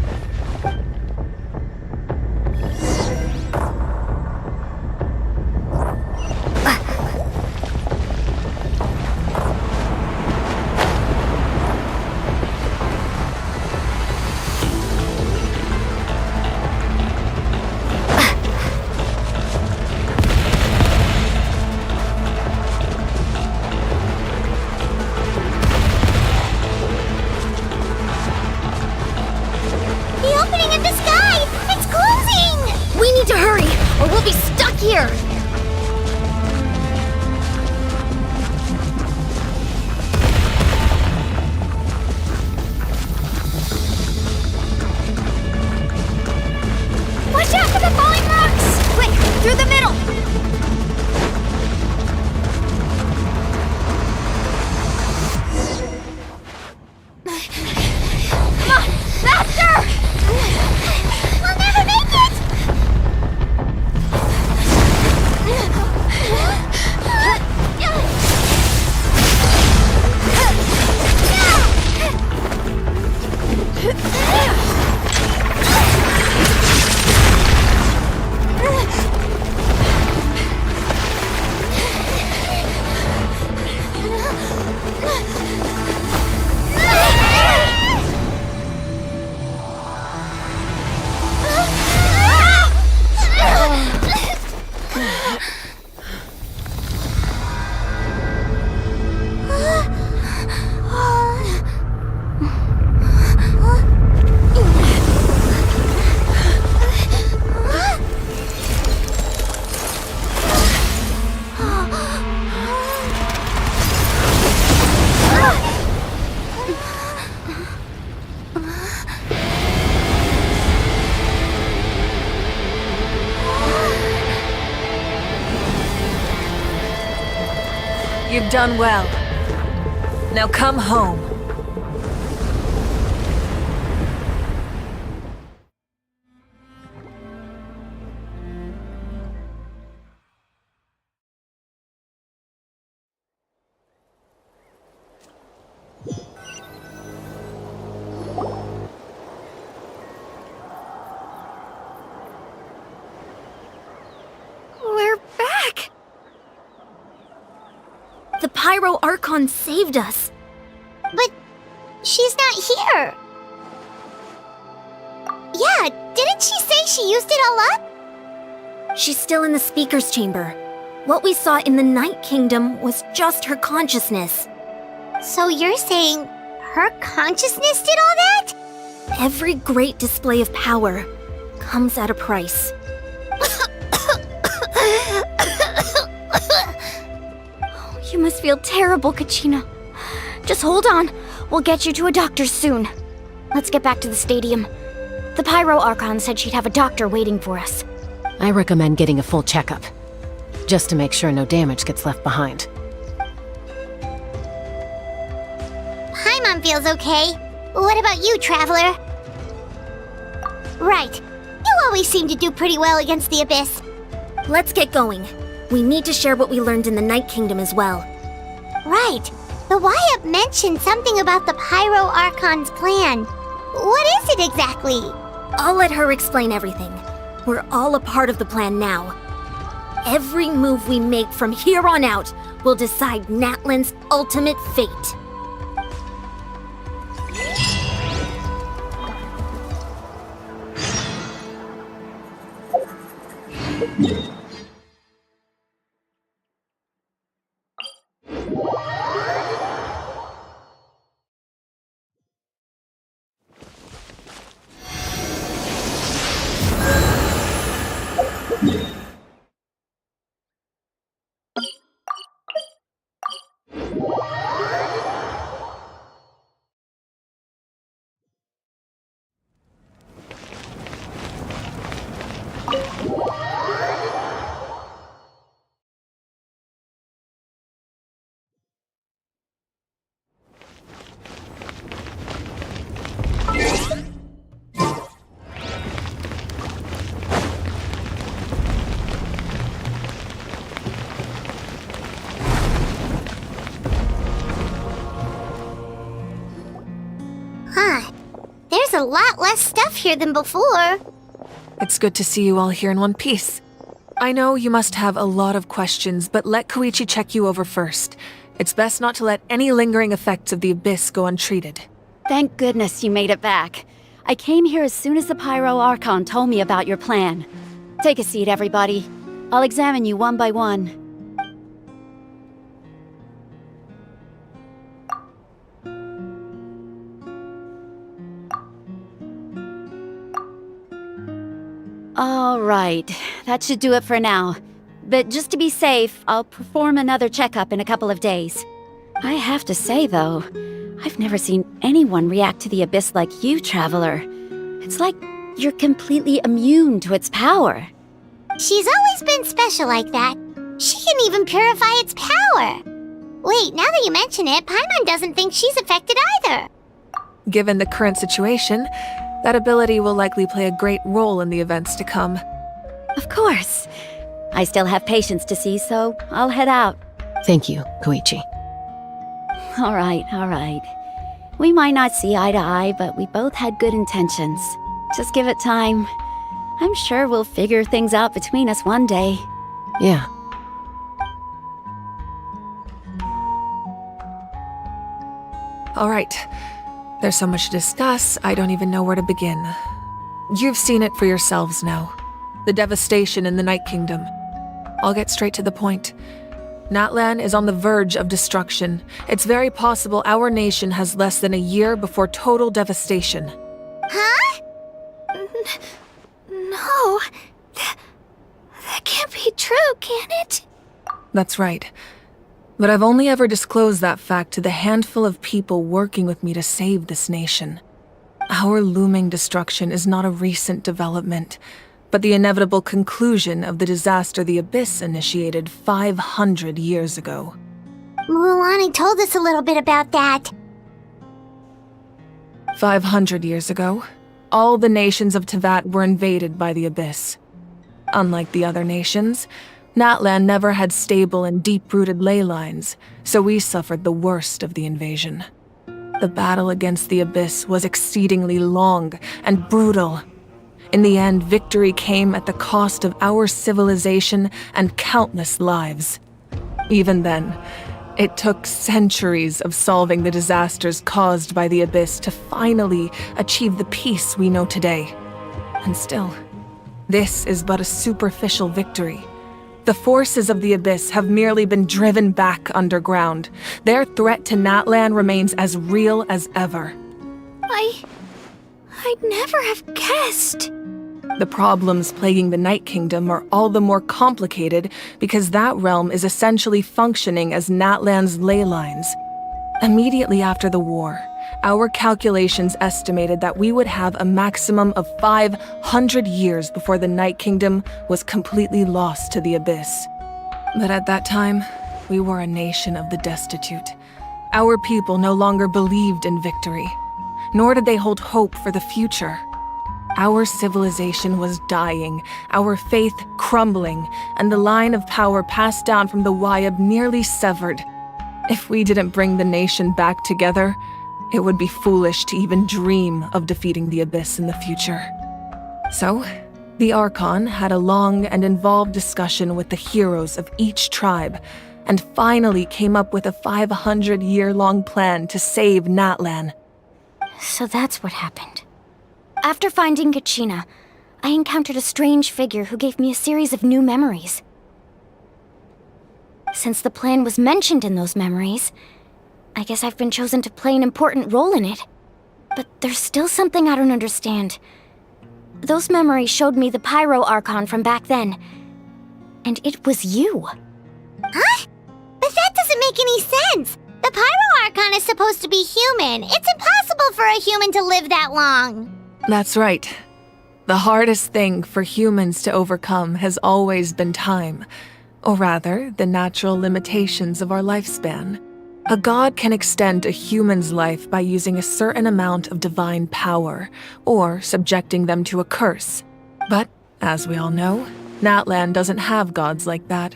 You've done well. Now come home. We're back! The Pyro Archon saved us. But she's not here. Yeah, didn't she say she used it all up? She's still in the speaker's chamber. What we saw in the Night Kingdom was just her consciousness. So you're saying her consciousness did all that? Every great display of power comes at a price. You must feel terrible, Kachina. Just hold on. We'll get you to a doctor soon. Let's get back to the stadium. The Pyro Archon said she'd have a doctor waiting for us. I recommend getting a full checkup, just to make sure no damage gits left behind. Paimon feels okay. What about you, Traveler? Right. You always seem to do pretty well against the Abyss. Let's get going. We need to share what we learned in the Night Kingdom as well. Right. The Wyatt mentioned something about the Pyro Archon's plan. What is it exactly? I'll let her explain everything. We're all a part of the plan now. Every move we make from here on out will decide Natlan's ultimate fate. Huh. There's a lot less stuff here than before. It's good to see you all here in one piece. I know you must have a lot of questions, but let Koichi check you over first. It's best not to let any lingering effects of the Abyss go untreated. Thank goodness you made it back. I came here as soon as the Pyro Archon told me about your plan. Take a seat, everybody. I'll examine you one by one. All right, that should do it for now. But just to be safe, I'll perform another checkup in a couple of days. I have to say, though, I've never seen anyone react to the Abyss like you, Traveler. It's like you're completely immune to its power. She's always been special like that. She can even purify its power. Wait, now that you mention it, Paimon doesn't think she's affected either. Given the current situation, that ability will likely play a great role in the events to come. Of course. I still have patients to see, so I'll head out. Thank you, Koichi. All right. We might not see eye to eye, but we both had good intentions. Just give it time. I'm sure we'll figure things out between us one day. Yeah. All right. There's so much to discuss, I don't even know where to begin. You've seen it for yourselves now. The devastation in the Night Kingdom. I'll get straight to the point. Natlan is on the verge of destruction. It's very possible our nation has less than a year before total devastation. Huh? No. That can't be true, can it? That's right. But I've only ever disclosed that fact to the handful of people working with me to save this nation. Our looming destruction is not a recent development, but the inevitable conclusion of the disaster the Abyss initiated 500 years ago. Mualani told us a little bit about that. 500 years ago, all the nations of Tevat were invaded by the Abyss. Unlike the other nations, Natlan never had stable and deep-rooted ley lines, so we suffered the worst of the invasion. The battle against the Abyss was exceedingly long and brutal. In the end, victory came at the cost of our civilization and countless lives. Even then, it took centuries of solving the disasters caused by the Abyss to finally achieve the peace we know today. And still, this is but a superficial victory. The forces of the Abyss have merely been driven back underground. Their threat to Natlan remains as real as ever. I'd never have guessed. The problems plaguing the Night Kingdom are all the more complicated because that realm is essentially functioning as Natlan's ley lines. Immediately after the war, our calculations estimated that we would have a maximum of 500 years before the Night Kingdom was completely lost to the Abyss. But at that time, we were a nation of the destitute. Our people no longer believed in victory, nor did they hold hope for the future. Our civilization was dying, our faith crumbling, and the line of power passed down from the Wayab nearly severed. If we didn't bring the nation back together, it would be foolish to even dream of defeating the Abyss in the future. So, the Archon had a long and involved discussion with the heroes of each tribe, and finally came up with a 500-year-long plan to save Natlan. So that's what happened. After finding Kachina, I encountered a strange figure who gave me a series of new memories. Since the plan was mentioned in those memories, I guess I've been chosen to play an important role in it. But there's still something I don't understand. Those memories showed me the Pyro Archon from back then. And it was you. Huh? But that doesn't make any sense! The Pyro Archon is supposed to be human. It's impossible for a human to live that long. That's right. The hardest thing for humans to overcome has always been time, or rather, the natural limitations of our lifespan. A god can extend a human's life by using a certain amount of divine power, or subjecting them to a curse. But, as we all know, Natlan doesn't have gods like that.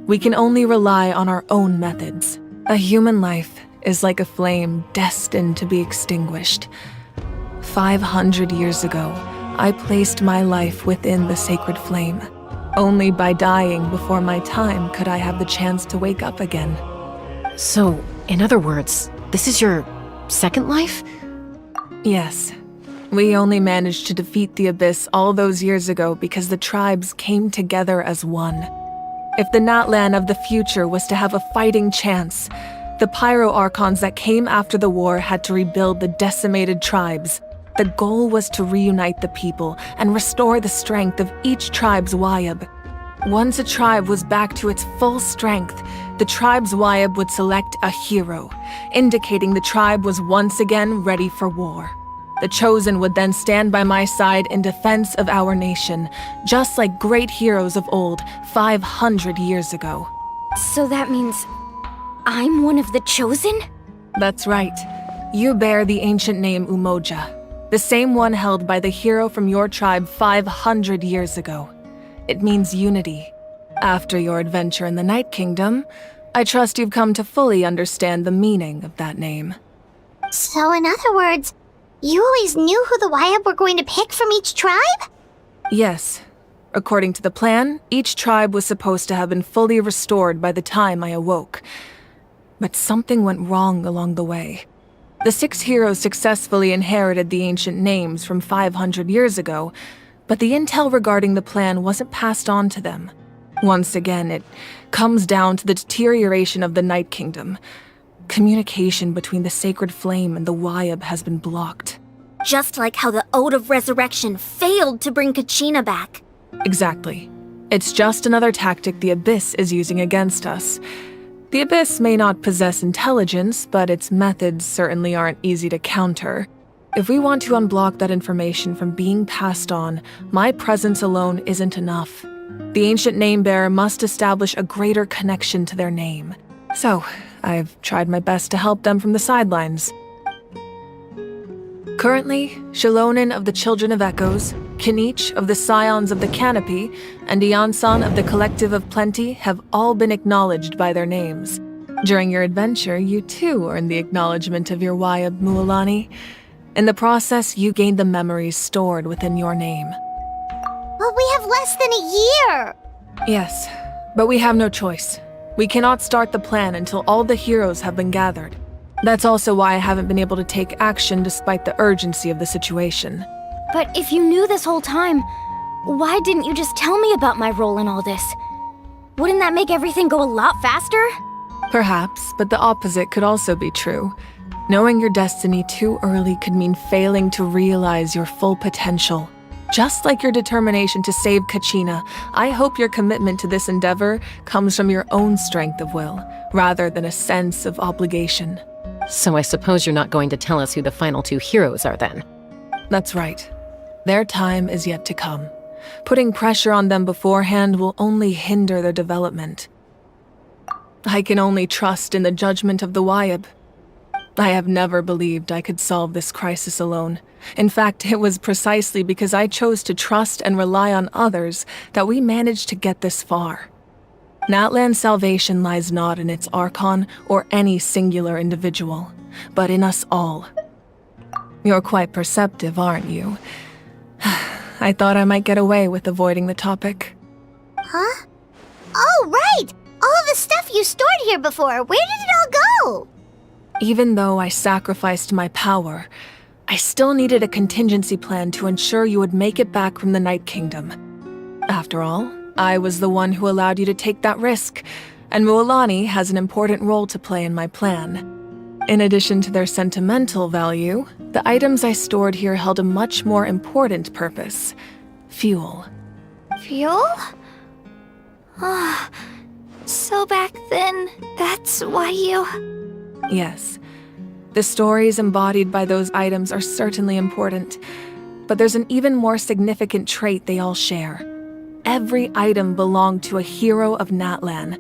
We can only rely on our own methods. A human life is like a flame destined to be extinguished. 500 years ago, I placed my life within the sacred flame. Only by dying before my time could I have the chance to wake up again. So, in other words, this is your second life? Yes. We only managed to defeat the Abyss all those years ago because the tribes came together as one. If the Natlan of the future was to have a fighting chance, the Pyro Archons that came after the war had to rebuild the decimated tribes. The goal was to reunite the people and restore the strength of each tribe's Wayab. Once a tribe was back to its full strength, the tribe's Wayab would select a hero, indicating the tribe was once again ready for war. The Chosen would then stand by my side in defense of our nation, just like great heroes of old 500 years ago. So that means I'm one of the Chosen? That's right. You bear the ancient name Umoja, the same one held by the hero from your tribe 500 years ago. It means unity. After your adventure in the Night Kingdom, I trust you've come to fully understand the meaning of that name. So in other words, you always knew who the Wayab were going to pick from each tribe? Yes. According to the plan, each tribe was supposed to have been fully restored by the time I awoke. But something went wrong along the way. The 6 heroes successfully inherited the ancient names from 500 years ago, but the intel regarding the plan wasn't passed on to them. Once again, it comes down to the deterioration of the Night Kingdom. Communication between the Sacred Flame and the Wayab has been blocked. Just like how the Ode of Resurrection failed to bring Kachina back. Exactly. It's just another tactic the Abyss is using against us. The Abyss may not possess intelligence, but its methods certainly aren't easy to counter. If we want to unblock that information from being passed on, my presence alone isn't enough. The ancient name-bearer must establish a greater connection to their name. So, I've tried my best to help them from the sidelines. Currently, Shilonen of the Children of Echoes, Kinich of the Scions of the Canopy, and Iansan of the Collective of Plenty have all been acknowledged by their names. During your adventure, you too earned the acknowledgement of your Wayab Mualani. In the process, you gained the memories stored within your name. But we have less than a year! Yes, but we have no choice. We cannot start the plan until all the heroes have been gathered. That's also why I haven't been able to take action despite the urgency of the situation. But if you knew this whole time, why didn't you just tell me about my role in all this? Wouldn't that make everything go a lot faster? Perhaps, but the opposite could also be true. Knowing your destiny too early could mean failing to realize your full potential. Just like your determination to save Kachina, I hope your commitment to this endeavor comes from your own strength of will, rather than a sense of obligation. So I suppose you're not going to tell us who the final two heroes are then? That's right. Their time is yet to come. Putting pressure on them beforehand will only hinder their development. I can only trust in the judgment of the Wayab. I have never believed I could solve this crisis alone. In fact, it was precisely because I chose to trust and rely on others that we managed to get this far. Natlan's salvation lies not in its Archon or any singular individual, but in us all. You're quite perceptive, aren't you? I thought I might get away with avoiding the topic. Huh? Oh, right! All of the stuff you stored here before, where did it all go? Even though I sacrificed my power, I still needed a contingency plan to ensure you would make it back from the Night Kingdom. After all, I was the one who allowed you to take that risk, and Mualani has an important role to play in my plan. In addition to their sentimental value, the items I stored here held a much more important purpose: fuel. Fuel? Ah, so back then, that's why you... Yes. The stories embodied by those items are certainly important, but there's an even more significant trait they all share. Every item belonged to a hero of Natlan.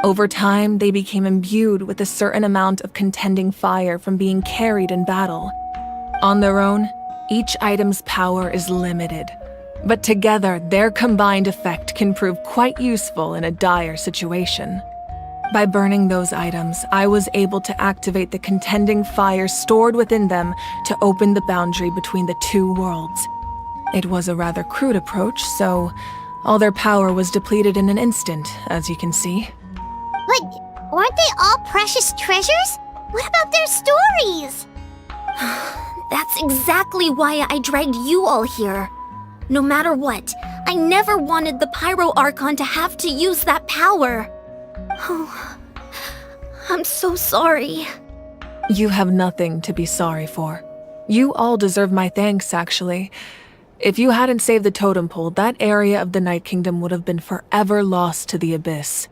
Over time, they became imbued with a certain amount of contending fire from being carried in battle. On their own, each item's power is limited, but together, their combined effect can prove quite useful in a dire situation. By burning those items, I was able to activate the contending fire stored within them to open the boundary between the two worlds. It was a rather crude approach, so all their power was depleted in an instant, as you can see. But weren't they all precious treasures? What about their stories? That's exactly why I dragged you all here. No matter what, I never wanted the Pyro Archon to have to use that power. Oh, I'm so sorry. You have nothing to be sorry for. You all deserve my thanks, actually. If you hadn't saved the totem pole, that area of the Night Kingdom would have been forever lost to the abyss.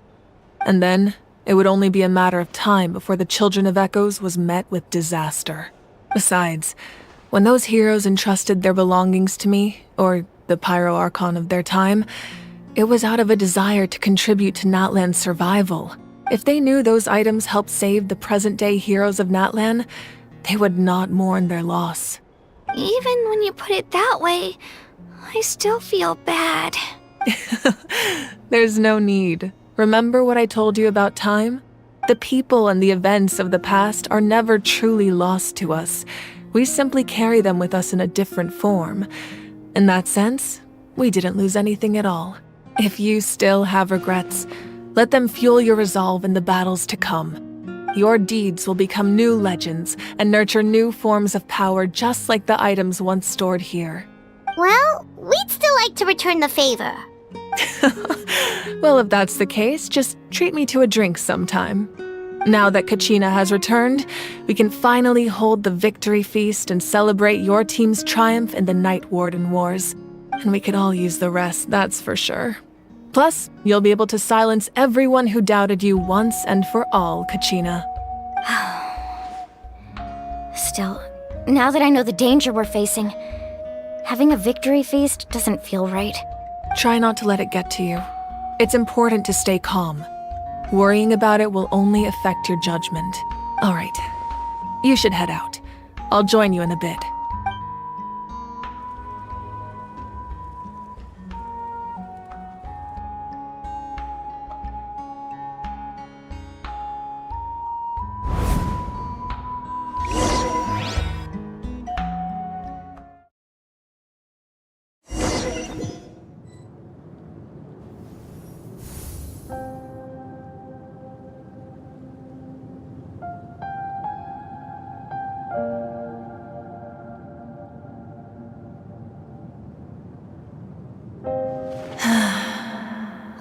And then, it would only be a matter of time before the Children of Echoes was met with disaster. Besides, when those heroes entrusted their belongings to me, or the Pyro Archon of their time, it was out of a desire to contribute to Natlan's survival. If they knew those items helped save the present-day heroes of Natlan, they would not mourn their loss. Even when you put it that way, I still feel bad. There's no need. Remember what I told you about time? The people and the events of the past are never truly lost to us. We simply carry them with us in a different form. In that sense, we didn't lose anything at all. If you still have regrets, let them fuel your resolve in the battles to come. Your deeds will become new legends and nurture new forms of power just like the items once stored here. Well, we'd still like to return the favor. Well, if that's the case, just treat me to a drink sometime. Now that Kachina has returned, we can finally hold the victory feast and celebrate your team's triumph in the Night Warden Wars. And we could all use the rest, that's for sure. Plus, you'll be able to silence everyone who doubted you once and for all, Kachina. Still, now that I know the danger we're facing, having a victory feast doesn't feel right. Try not to let it get to you. It's important to stay calm. Worrying about it will only affect your judgment. All right. You should head out. I'll join you in a bit.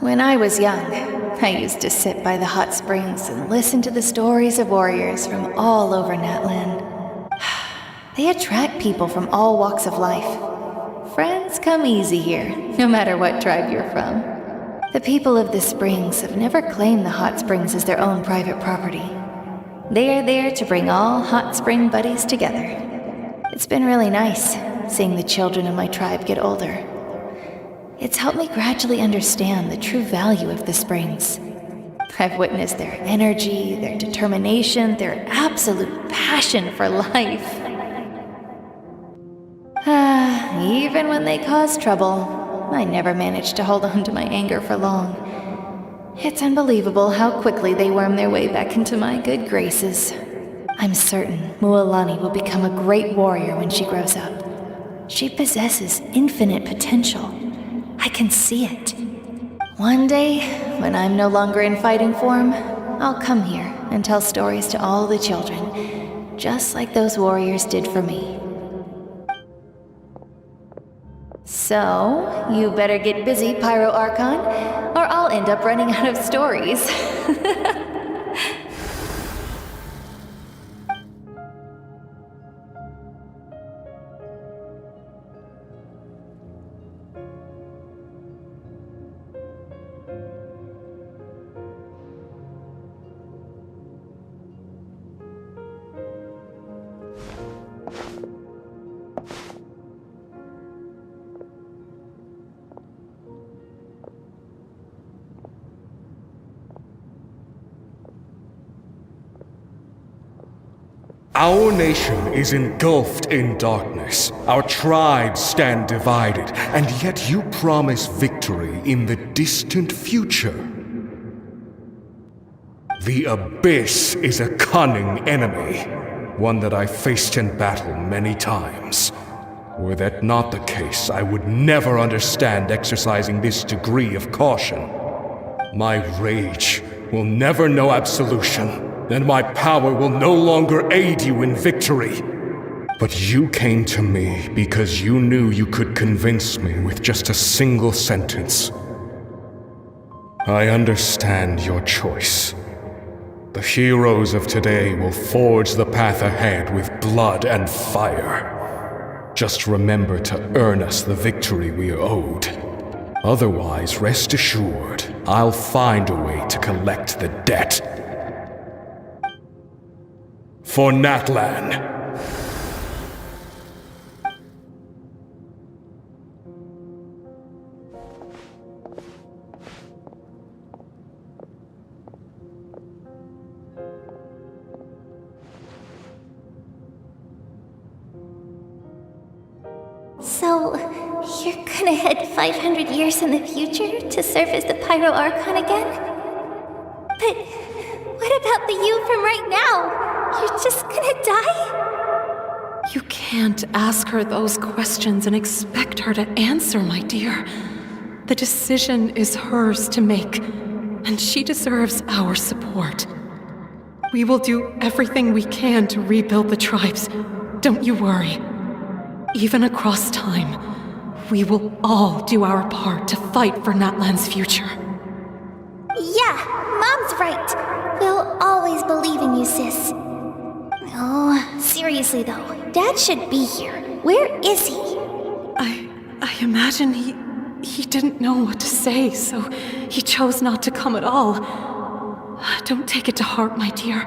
When I was young, I used to sit by the hot springs and listen to the stories of warriors from all over Natlan. They attract people from all walks of life. Friends come easy here, no matter what tribe you're from. The people of the springs have never claimed the hot springs as their own private property. They are there to bring all hot spring buddies together. It's been really nice seeing the children of my tribe get older. It's helped me gradually understand the true value of the springs. I've witnessed their energy, their determination, their absolute passion for life. Even when they cause trouble, I never managed to hold on to my anger for long. It's unbelievable how quickly they worm their way back into my good graces. I'm certain Mualani will become a great warrior when she grows up. She possesses infinite potential. I can see it. One day, when I'm no longer in fighting form, I'll come here and tell stories to all the children, just like those warriors did for me. So, you better get busy, Pyro Archon, or I'll end up running out of stories. Our nation is engulfed in darkness. Our tribes stand divided, and yet you promise victory in the distant future. The Abyss is a cunning enemy, one that I faced in battle many times. Were that not the case, I would never understand exercising this degree of caution. My rage will never know absolution. And my power will no longer aid you in victory. But you came to me because you knew you could convince me with just a single sentence. I understand your choice. The heroes of today will forge the path ahead with blood and fire. Just remember to earn us the victory we are owed. Otherwise, rest assured, I'll find a way to collect the debt. For Natlan. So, you're gonna head 500 years in the future to serve as the Pyro Archon again? But what about the you from right now? You're just gonna die? You can't ask her those questions and expect her to answer, my dear. The decision is hers to make, and she deserves our support. We will do everything we can to rebuild the tribes. Don't you worry. Even across time, we will all do our part to fight for Natlan's future. Yeah, Mom's right. We'll always believe in you, sis. Oh, seriously though, Dad should be here. Where is he? I imagine he didn't know what to say, so he chose not to come at all. Don't take it to heart, my dear.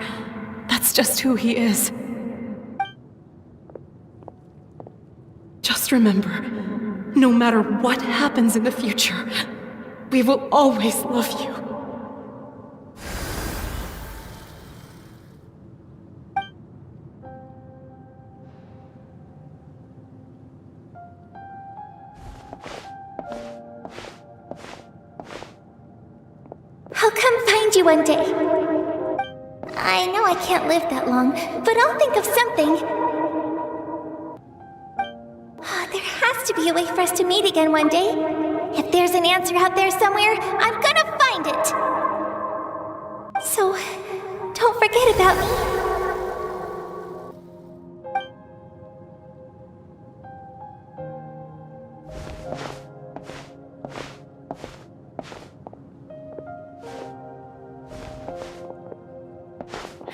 That's just who he is. Just remember, no matter what happens in the future, we will always love you. find you one day. I know I can't live that long, but I'll think of something. There has to be a way for us to meet again one day. If there's an answer out there somewhere, I'm gonna find it. So, don't forget about me.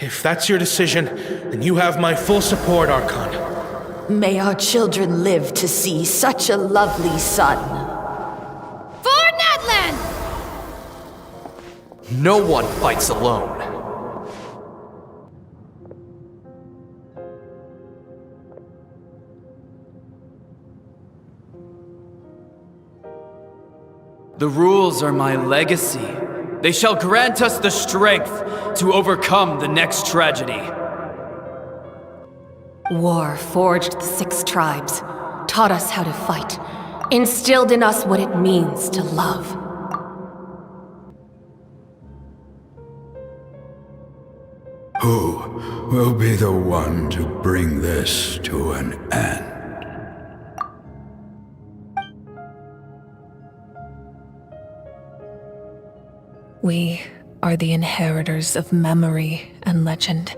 If that's your decision, then you have my full support, Archon. May our children live to see such a lovely son. For Natlan! No one fights alone. The rules are my legacy. They shall grant us the strength to overcome the next tragedy. War forged the 6 tribes, taught us how to fight, instilled in us what it means to love. Who will be the one to bring this to an end? We are the inheritors of memory and legend.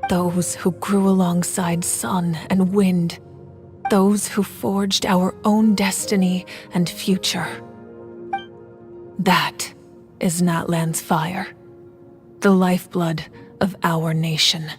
Those who grew alongside sun and wind. Those who forged our own destiny and future. That is Natlan's fire. The lifeblood of our nation.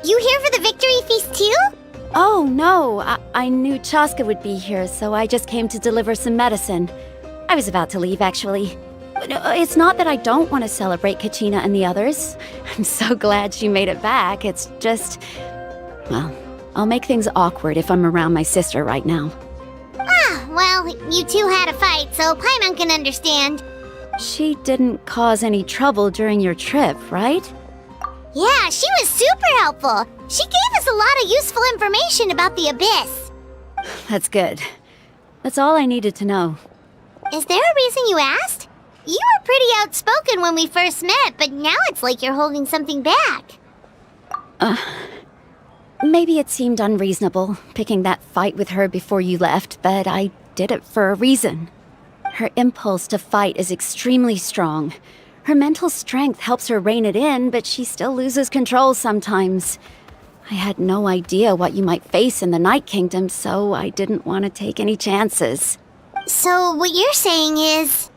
You here for the victory feast too? Oh, no. I knew Chaska would be here, so I just came to deliver some medicine. I was about to leave, actually. It's not that I don't want to celebrate Kachina and the others. I'm so glad she made it back. It's just... well, I'll make things awkward if I'm around my sister right now. Well, you two had a fight, so Paimon can understand. She didn't cause any trouble during your trip, right? Yeah, she was super helpful. She gave us a lot of useful information about the Abyss. That's good. That's all I needed to know. Is there a reason you asked? You were pretty outspoken when we first met, but now it's like you're holding something back. Maybe it seemed unreasonable, picking that fight with her before you left, but I did it for a reason. Her impulse to fight is extremely strong. Her mental strength helps her rein it in, but she still loses control sometimes. I had no idea what you might face in the Night Kingdom, so I didn't want to take any chances. So what you're saying is...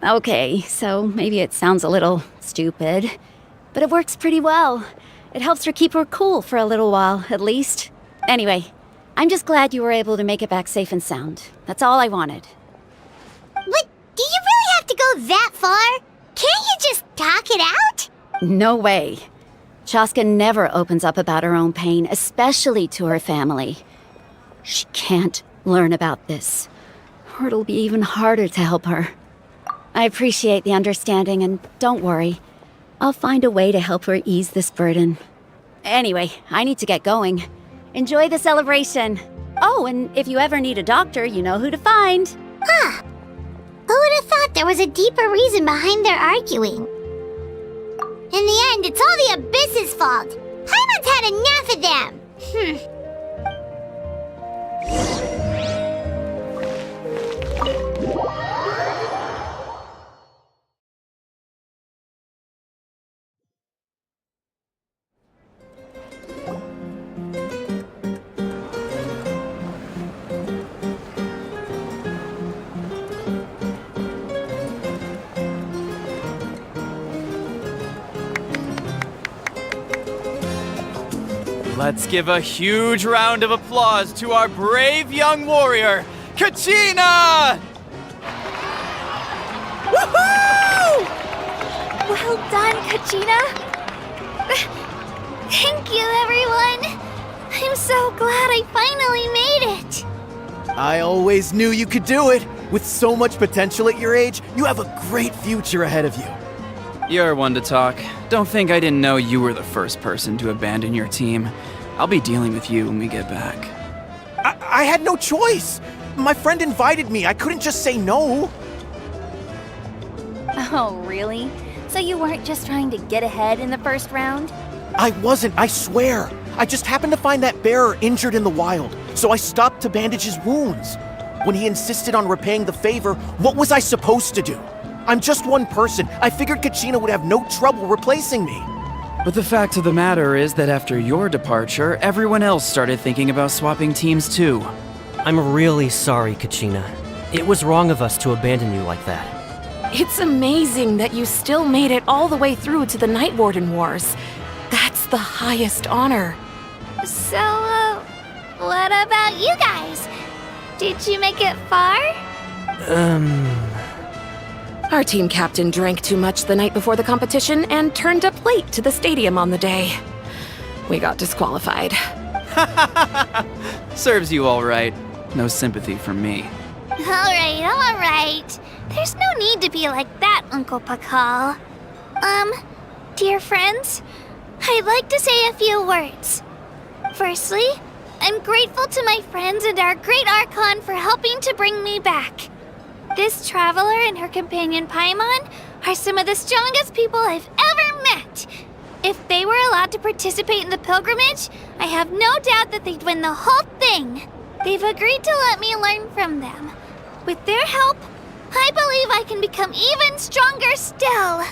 Okay, so maybe it sounds a little stupid, but it works pretty well. It helps her keep her cool for a little while, at least. Anyway, I'm just glad you were able to make it back safe and sound. That's all I wanted. But do you really have to go that far? Can't you just talk it out? No way. Chaska never opens up about her own pain, especially to her family. She can't learn about this, or it'll be even harder to help her. I appreciate the understanding, and don't worry. I'll find a way to help her ease this burden. Anyway, I need to get going. Enjoy the celebration. Oh, and if you ever need a doctor, you know who to find. Huh. Who would have thought there was a deeper reason behind their arguing? In the end, it's all the Abyss's fault. Paimon's had enough of them. Let's give a huge round of applause to our brave young warrior, Kachina! Woohoo! Well done, Kachina! Thank you, everyone! I'm so glad I finally made it! I always knew you could do it. With so much potential at your age, you have a great future ahead of you. You're one to talk. Don't think I didn't know you were the first person to abandon your team. I'll be dealing with you when we get back. I had no choice. My friend invited me. I couldn't just say no. Oh, really? So you weren't just trying to get ahead in the first round? I wasn't, I swear. I just happened to find that bearer injured in the wild, so I stopped to bandage his wounds. When he insisted on repaying the favor, what was I supposed to do? I'm just one person. I figured Kachina would have no trouble replacing me. But the fact of the matter is that after your departure, everyone else started thinking about swapping teams too. I'm really sorry, Kachina. It was wrong of us to abandon you like that. It's amazing that you still made it all the way through to the Night Warden Wars. That's the highest honor. So, what about you guys? Did you make it far? Our team captain drank too much the night before the competition and turned up late to the stadium on the day. We got disqualified. Serves you all right. No sympathy from me. Alright. There's no need to be like that, Uncle Pakal. Dear friends, I'd like to say a few words. Firstly, I'm grateful to my friends and our great Archon for helping to bring me back. This traveler and her companion Paimon are some of the strongest people I've ever met. If they were allowed to participate in the pilgrimage, I have no doubt that they'd win the whole thing. They've agreed to let me learn from them. With their help, I believe I can become even stronger still.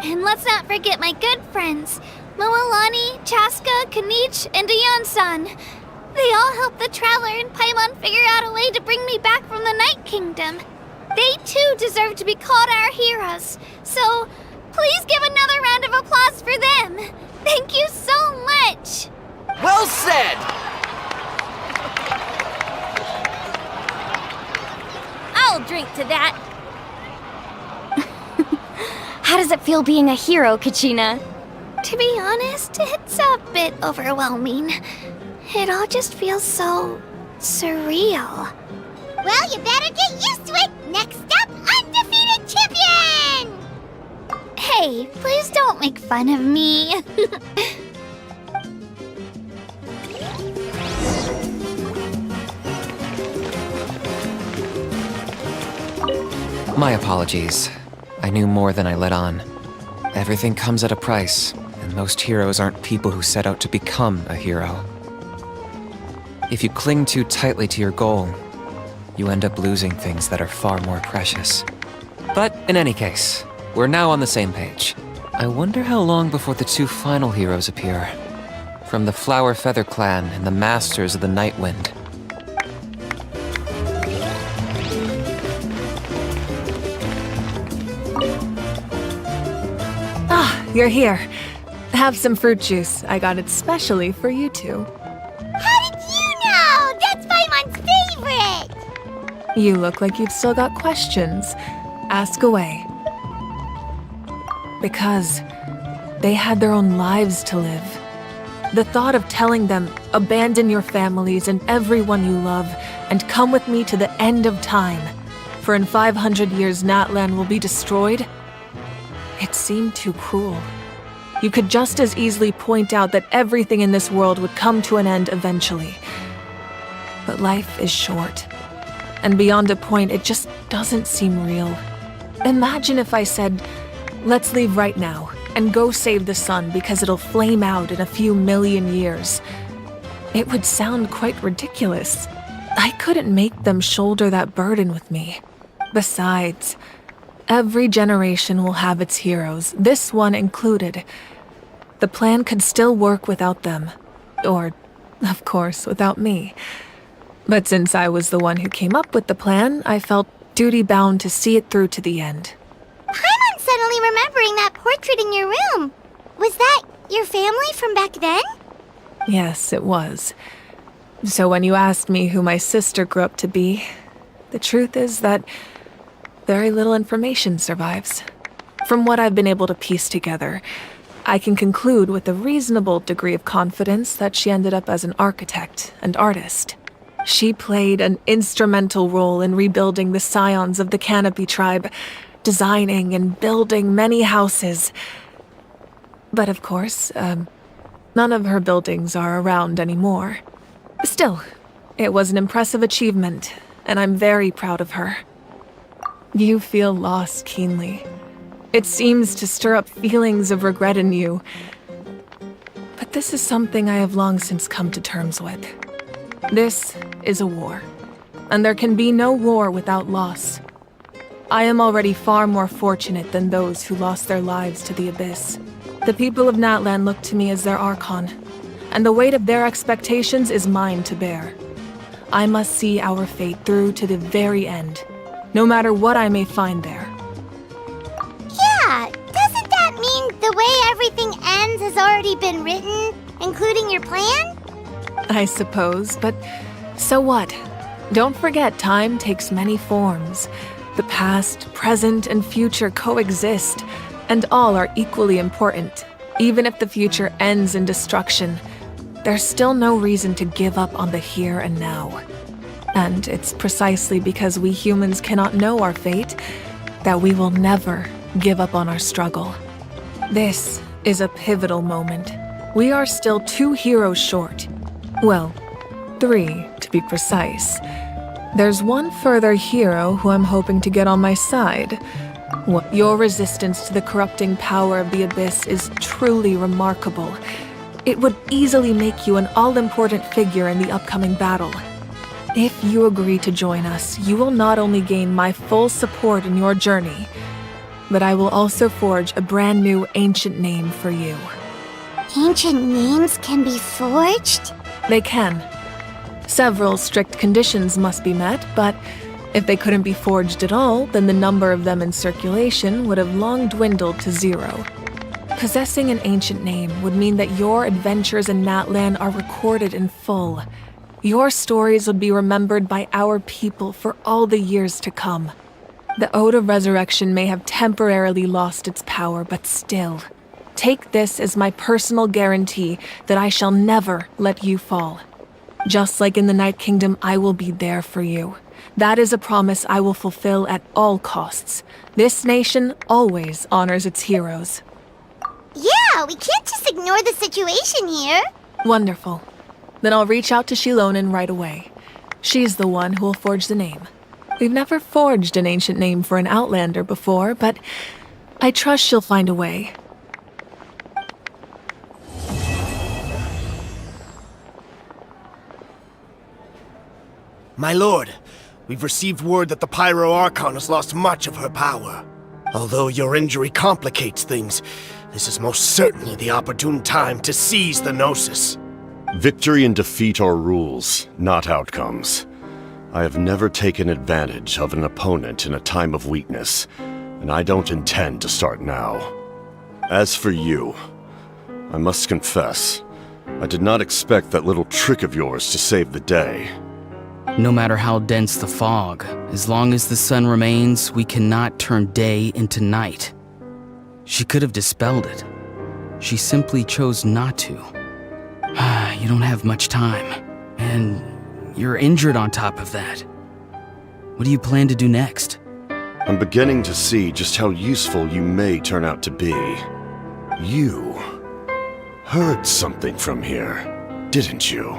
And let's not forget my good friends, Moalani, Chaska, Kanich, and Ayan-san. They all helped the Traveler and Paimon figure out a way to bring me back from the Night Kingdom. They too deserve to be called our heroes, so please give another round of applause for them. Thank you so much. Well said! I'll drink to that. How does it feel being a hero, Kachina? To be honest, it's a bit overwhelming. It all just feels so surreal. Well, you better get used to it. Next up, undefeated champion! Hey, please don't make fun of me. My apologies. I knew more than I let on. Everything comes at a price, and most heroes aren't people who set out to become a hero. If you cling too tightly to your goal, you end up losing things that are far more precious. But in any case, we're now on the same page. I wonder how long before the two final heroes appear. From the Flower Feather Clan and the Masters of the Night Wind. You're here. Have some fruit juice. I got it specially for you two. How did you know? That's Paimon's favorite! You look like you've still got questions. Ask away. Because they had their own lives to live. The thought of telling them, abandon your families and everyone you love, and come with me to the end of time, for in 500 years Natlan will be destroyed, it seemed too cruel. You could just as easily point out that everything in this world would come to an end eventually. But life is short. And beyond a point, it just doesn't seem real. Imagine if I said, let's leave right now, and go save the sun because it'll flame out in a few million years. It would sound quite ridiculous. I couldn't make them shoulder that burden with me. Besides, every generation will have its heroes, this one included. The plan could still work without them. Or, of course, without me. But since I was the one who came up with the plan, I felt duty-bound to see it through to the end. Paimon's suddenly remembering that portrait in your room. Was that your family from back then? Yes, it was. So when you asked me who my sister grew up to be, the truth is that very little information survives. From what I've been able to piece together, I can conclude with a reasonable degree of confidence that she ended up as an architect and artist. She played an instrumental role in rebuilding the scions of the Canopy tribe, designing and building many houses. But of course, none of her buildings are around anymore. Still, it was an impressive achievement, and I'm very proud of her. You feel loss keenly. It seems to stir up feelings of regret in you. But this is something I have long since come to terms with. This is a war, and there can be no war without loss. I am already far more fortunate than those who lost their lives to the Abyss. The people of Natlan look to me as their Archon, and the weight of their expectations is mine to bear. I must see our fate through to the very end, no matter what I may find there. Yeah, doesn't that mean the way everything ends has already been written, including your plan? I suppose, but so what? Don't forget, time takes many forms. The past, present, and future coexist, and all are equally important. Even if the future ends in destruction, there's still no reason to give up on the here and now. And it's precisely because we humans cannot know our fate that we will never give up on our struggle. This is a pivotal moment. We are still 2 heroes short. Well, 3 to be precise. There's one further hero who I'm hoping to get on my side. Your resistance to the corrupting power of the Abyss is truly remarkable. It would easily make you an all-important figure in the upcoming battle. If you agree to join us, you will not only gain my full support in your journey, but I will also forge a brand new ancient name for you. Ancient names can be forged? They can. Several strict conditions must be met, but if they couldn't be forged at all, then the number of them in circulation would have long dwindled to 0. Possessing an ancient name would mean that your adventures in Natlan are recorded in full. Your stories would be remembered by our people for all the years to come. The Ode of Resurrection may have temporarily lost its power, but still, take this as my personal guarantee that I shall never let you fall. Just like in the Night Kingdom, I will be there for you. That is a promise I will fulfill at all costs. This nation always honors its heroes. Yeah, we can't just ignore the situation here. Wonderful. Then I'll reach out to Shilonen right away. She's the one who will forge the name. We've never forged an ancient name for an Outlander before, but I trust she'll find a way. My lord, we've received word that the Pyro Archon has lost much of her power. Although your injury complicates things, this is most certainly the opportune time to seize the Gnosis. Victory and defeat are rules, not outcomes. I have never taken advantage of an opponent in a time of weakness, and I don't intend to start now. As for you, I must confess, I did not expect that little trick of yours to save the day. No matter how dense the fog, as long as the sun remains, we cannot turn day into night. She could have dispelled it. She simply chose not to. You don't have much time, and you're injured on top of that. What do you plan to do next? I'm beginning to see just how useful you may turn out to be. You heard something from here, didn't you?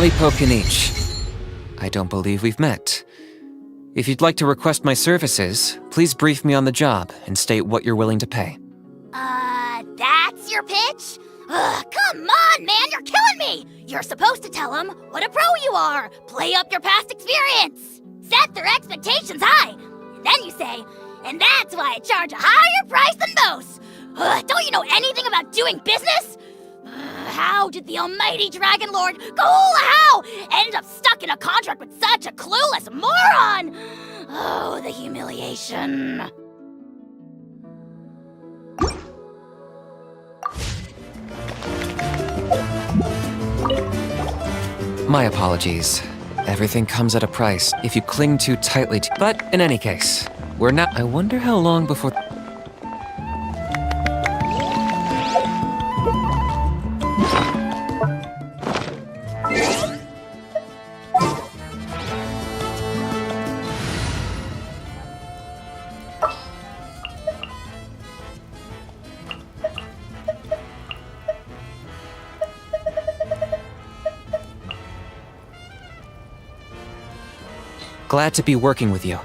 Malipo Kanich. I don't believe we've met. If you'd like to request my services, please brief me on the job and state what you're willing to pay. That's your pitch? Ugh, come on, man, you're killing me! You're supposed to tell them what a pro you are, play up your past experience, set their expectations high, and then you say, and that's why I charge a higher price than most. Ugh, don't you know anything about doing business? How did the almighty Dragon Lord Kahula end up stuck in a contract with such a clueless moron? Oh, the humiliation. My apologies. Everything comes at a price if you cling too tightly to— But in any case, we're not— I wonder how long before— Glad to be working with you.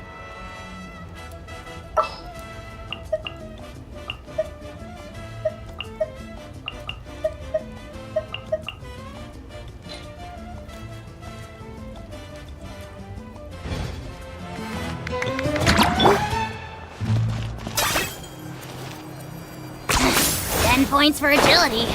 Points for agility.